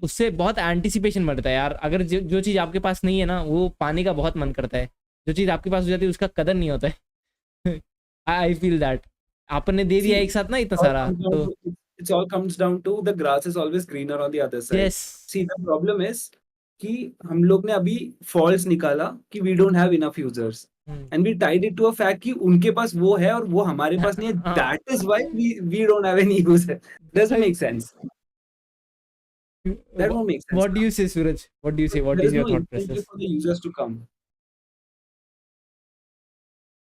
Speaker 1: उससे बहुत एंटिसिपेशन बढ़ता है यार. अगर जो चीज़ आपके पास नहीं है ना, वो पाने का बहुत मन करता है. जो चीज़ आपके पास हो जाती है उसका कदर नहीं होता है. आई फील दैट आपने दे दिया
Speaker 3: See,
Speaker 1: एक साथ ना इतना
Speaker 3: all
Speaker 1: सारा,
Speaker 3: comes down
Speaker 1: तो
Speaker 3: to- it's all comes down to the grass is always greener on the other side.
Speaker 1: Yes.
Speaker 3: See, the problem is कि हम लोग ने अभी false निकाला कि we don't have enough users and we tied it to a fact कि उनके पास वो है और वो हमारे पास नहीं है.
Speaker 1: हाँ.
Speaker 3: That is why we don't have any user. Doesn't make sense. That won't make sense.
Speaker 1: What do you say, Suraj? What do you say? What
Speaker 3: There
Speaker 1: is
Speaker 3: is
Speaker 1: your
Speaker 3: no
Speaker 1: thought
Speaker 3: incentive
Speaker 1: process?
Speaker 3: for the users to come.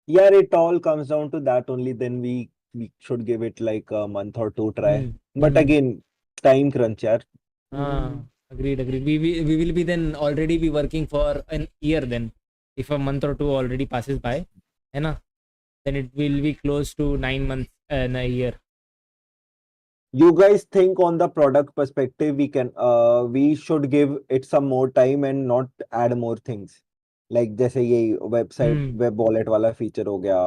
Speaker 4: Yeah, it all comes down to that only. Then we should give it like a month or two try. But again, time crunch, yaar.
Speaker 1: Agreed. We will be then already be working for an year then. If a month or two already passes by, है ना, then it will be close to 9 months and a year.
Speaker 4: You guys think on the product perspective, we should give it some more time and not add more things. Like जैसे ये website web wallet वाला feature हो गया,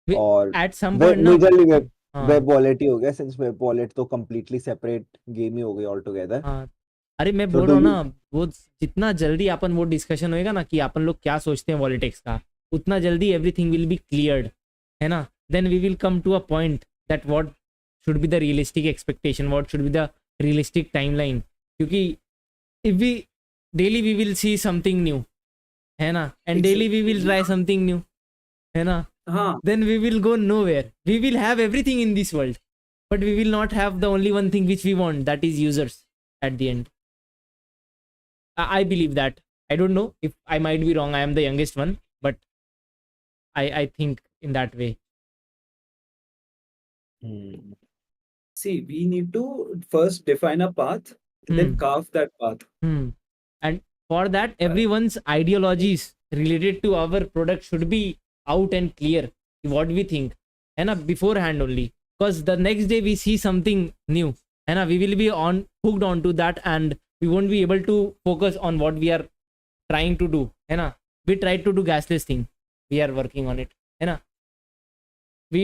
Speaker 4: और
Speaker 1: At some point ना,
Speaker 4: majorly web
Speaker 1: हाँ,
Speaker 4: wallet ही हो गया, सिंस वेब वॉलेट तो completely separate गेम ही हो गई ऑल टुगेदर.
Speaker 1: हाँ. अरे मैं
Speaker 4: So
Speaker 1: बोल
Speaker 4: do
Speaker 1: रहा हूँ
Speaker 4: you-
Speaker 1: ना, वो जितना जल्दी अपन वो डिस्कशन होएगा ना कि अपन लोग क्या सोचते हैं वॉलेटेक्स का, उतना जल्दी एवरीथिंग विल बी क्लियर्ड, है ना. Then we will come to a point that what should be the realistic expectation, what should be the realistic timeline. क्योंकि if we daily we will see something new, है ना, and daily we will try something new, है ना,
Speaker 3: हाँ.
Speaker 1: then we will go nowhere. We will have everything in this world, but we will not have the only one thing which we want, that is users at the end. I believe that. I don't know if I might be wrong. I am the youngest one, but I think in that way.
Speaker 3: See, we need to first define a path, then carve that path.
Speaker 1: And for that, everyone's ideologies related to our product should be out and clear. What we think, है ना, beforehand only. Because the next day we see something new, है ना, we will be hooked on to that and we won't be able to focus on what we are trying to do, है ना. We tried to do gasless thing, we are working on it, है ना. We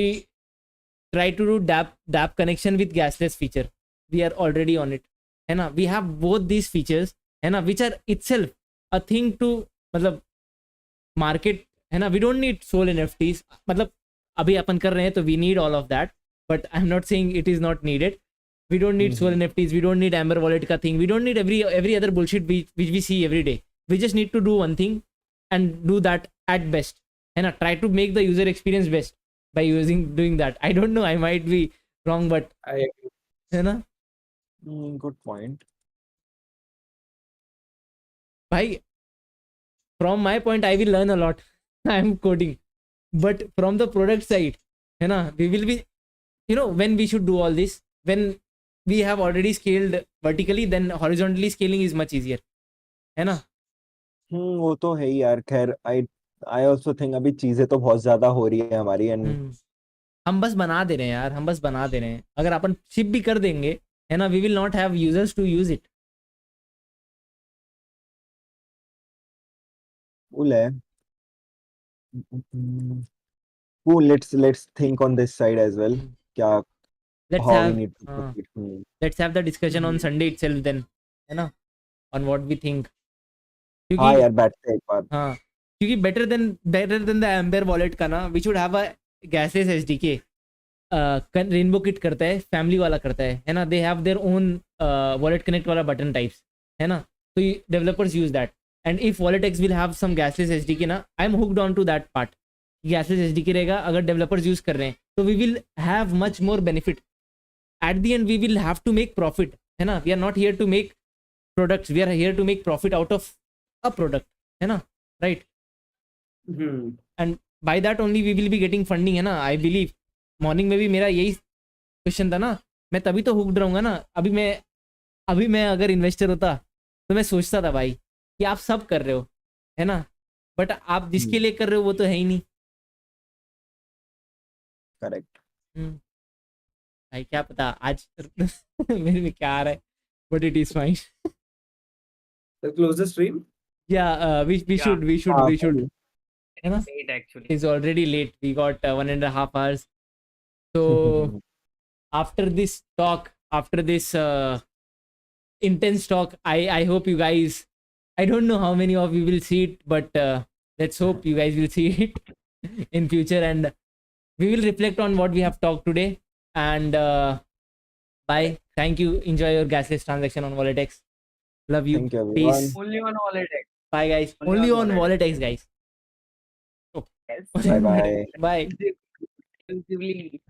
Speaker 1: try to do dap connection with gasless feature, we are already on it, है ना. We have both these features, है ना, which are itself a thing to मतलब market, है ना. We don't need soul NFTs, मतलब अभी अपन कर रहे हैं तो we need all of that, but I'm not saying it is not needed. We don't need soul NFTs, we don't need Amber Wallet का thing, we don't need every other bullshit which we see every day. We just need to do one thing and do that at best, है ना. Try to make the user experience best by doing that. I don't know, I might be wrong, but
Speaker 3: I agree.
Speaker 1: है ना
Speaker 4: Good point.
Speaker 1: भाई, from my point I will learn a lot. I am coding, but from the product side, है ना, we will be, you know, when we should do all this, when we have already scaled vertically, then horizontally scaling is much easier, है ना.
Speaker 4: वो तो है ही यार. खैर, I also think अभी चीजें तो बहुत ज्यादा हो रही है हमारी, and
Speaker 1: हम बस बना दे रहे हैं यार, हम बस बना दे रहे हैं. अगर अपन शिप भी कर देंगे, है ना, we will not have users to use it.
Speaker 4: cool है. Cool, let's think on this side as well. क्या
Speaker 1: Let's
Speaker 4: how we
Speaker 1: have
Speaker 4: need to proceed.
Speaker 1: let's have the discussion on Sunday itself then, है ना, on what we think.
Speaker 4: हाँ
Speaker 1: क्योंकि
Speaker 4: यार, बैठते हैं एक बार.
Speaker 1: हाँ, क्योंकि better than the Amber wallet का ना, we should have a gasless SDK. Rainbow Kit करता है, फैमिली वाला करता है ना. They have their own wallet connect वाला बटन टाइप्स, है ना. तो developers use that, and if Walletex will have some gasless SDK ना, I am hooked on to that part. Gasless SDK रहेगा अगर डेवलपर्स यूज कर रहे हैं, तो we will have much more benefit. At the end we will have to make profit, है ना. We are not here to make products, we are here to make profit out of a product, है ना, right. And by that only we will be getting funding, है ना. I believe morning में भी मेरा यही क्वेश्चन था ना. मैं तभी तो हुक्ड रहूंगा ना. अभी मैं अगर इन्वेस्टर होता तो मैं सोचता था भाई कि आप सब कर रहे हो, है ना, बट आप जिसके लिए कर रहे हो वो तो है ही नहीं.
Speaker 4: करेक्ट.
Speaker 1: भाई क्या पता आज मेरे में क्या आ रहा है, but it is fine.
Speaker 3: Close the stream.
Speaker 1: Yeah, we
Speaker 5: Yeah.
Speaker 1: should. है ना?
Speaker 5: Late actually.
Speaker 1: It's already late. We got 1.5 hours. So after this talk, after this intense talk, I hope you guys, I don't know how many of you will see it, but let's hope you guys will see it in future, and we will reflect on what we have talked today. And bye. Thank you. Enjoy your gasless transaction on WalletX. Love you.
Speaker 4: Thank you, everyone.
Speaker 1: Peace.
Speaker 5: Only on WalletX.
Speaker 1: Bye guys.
Speaker 5: Only
Speaker 1: Only
Speaker 5: on
Speaker 1: on WalletX, guys.
Speaker 5: Yes.
Speaker 4: Bye bye.
Speaker 1: Bye.
Speaker 5: Exclusively.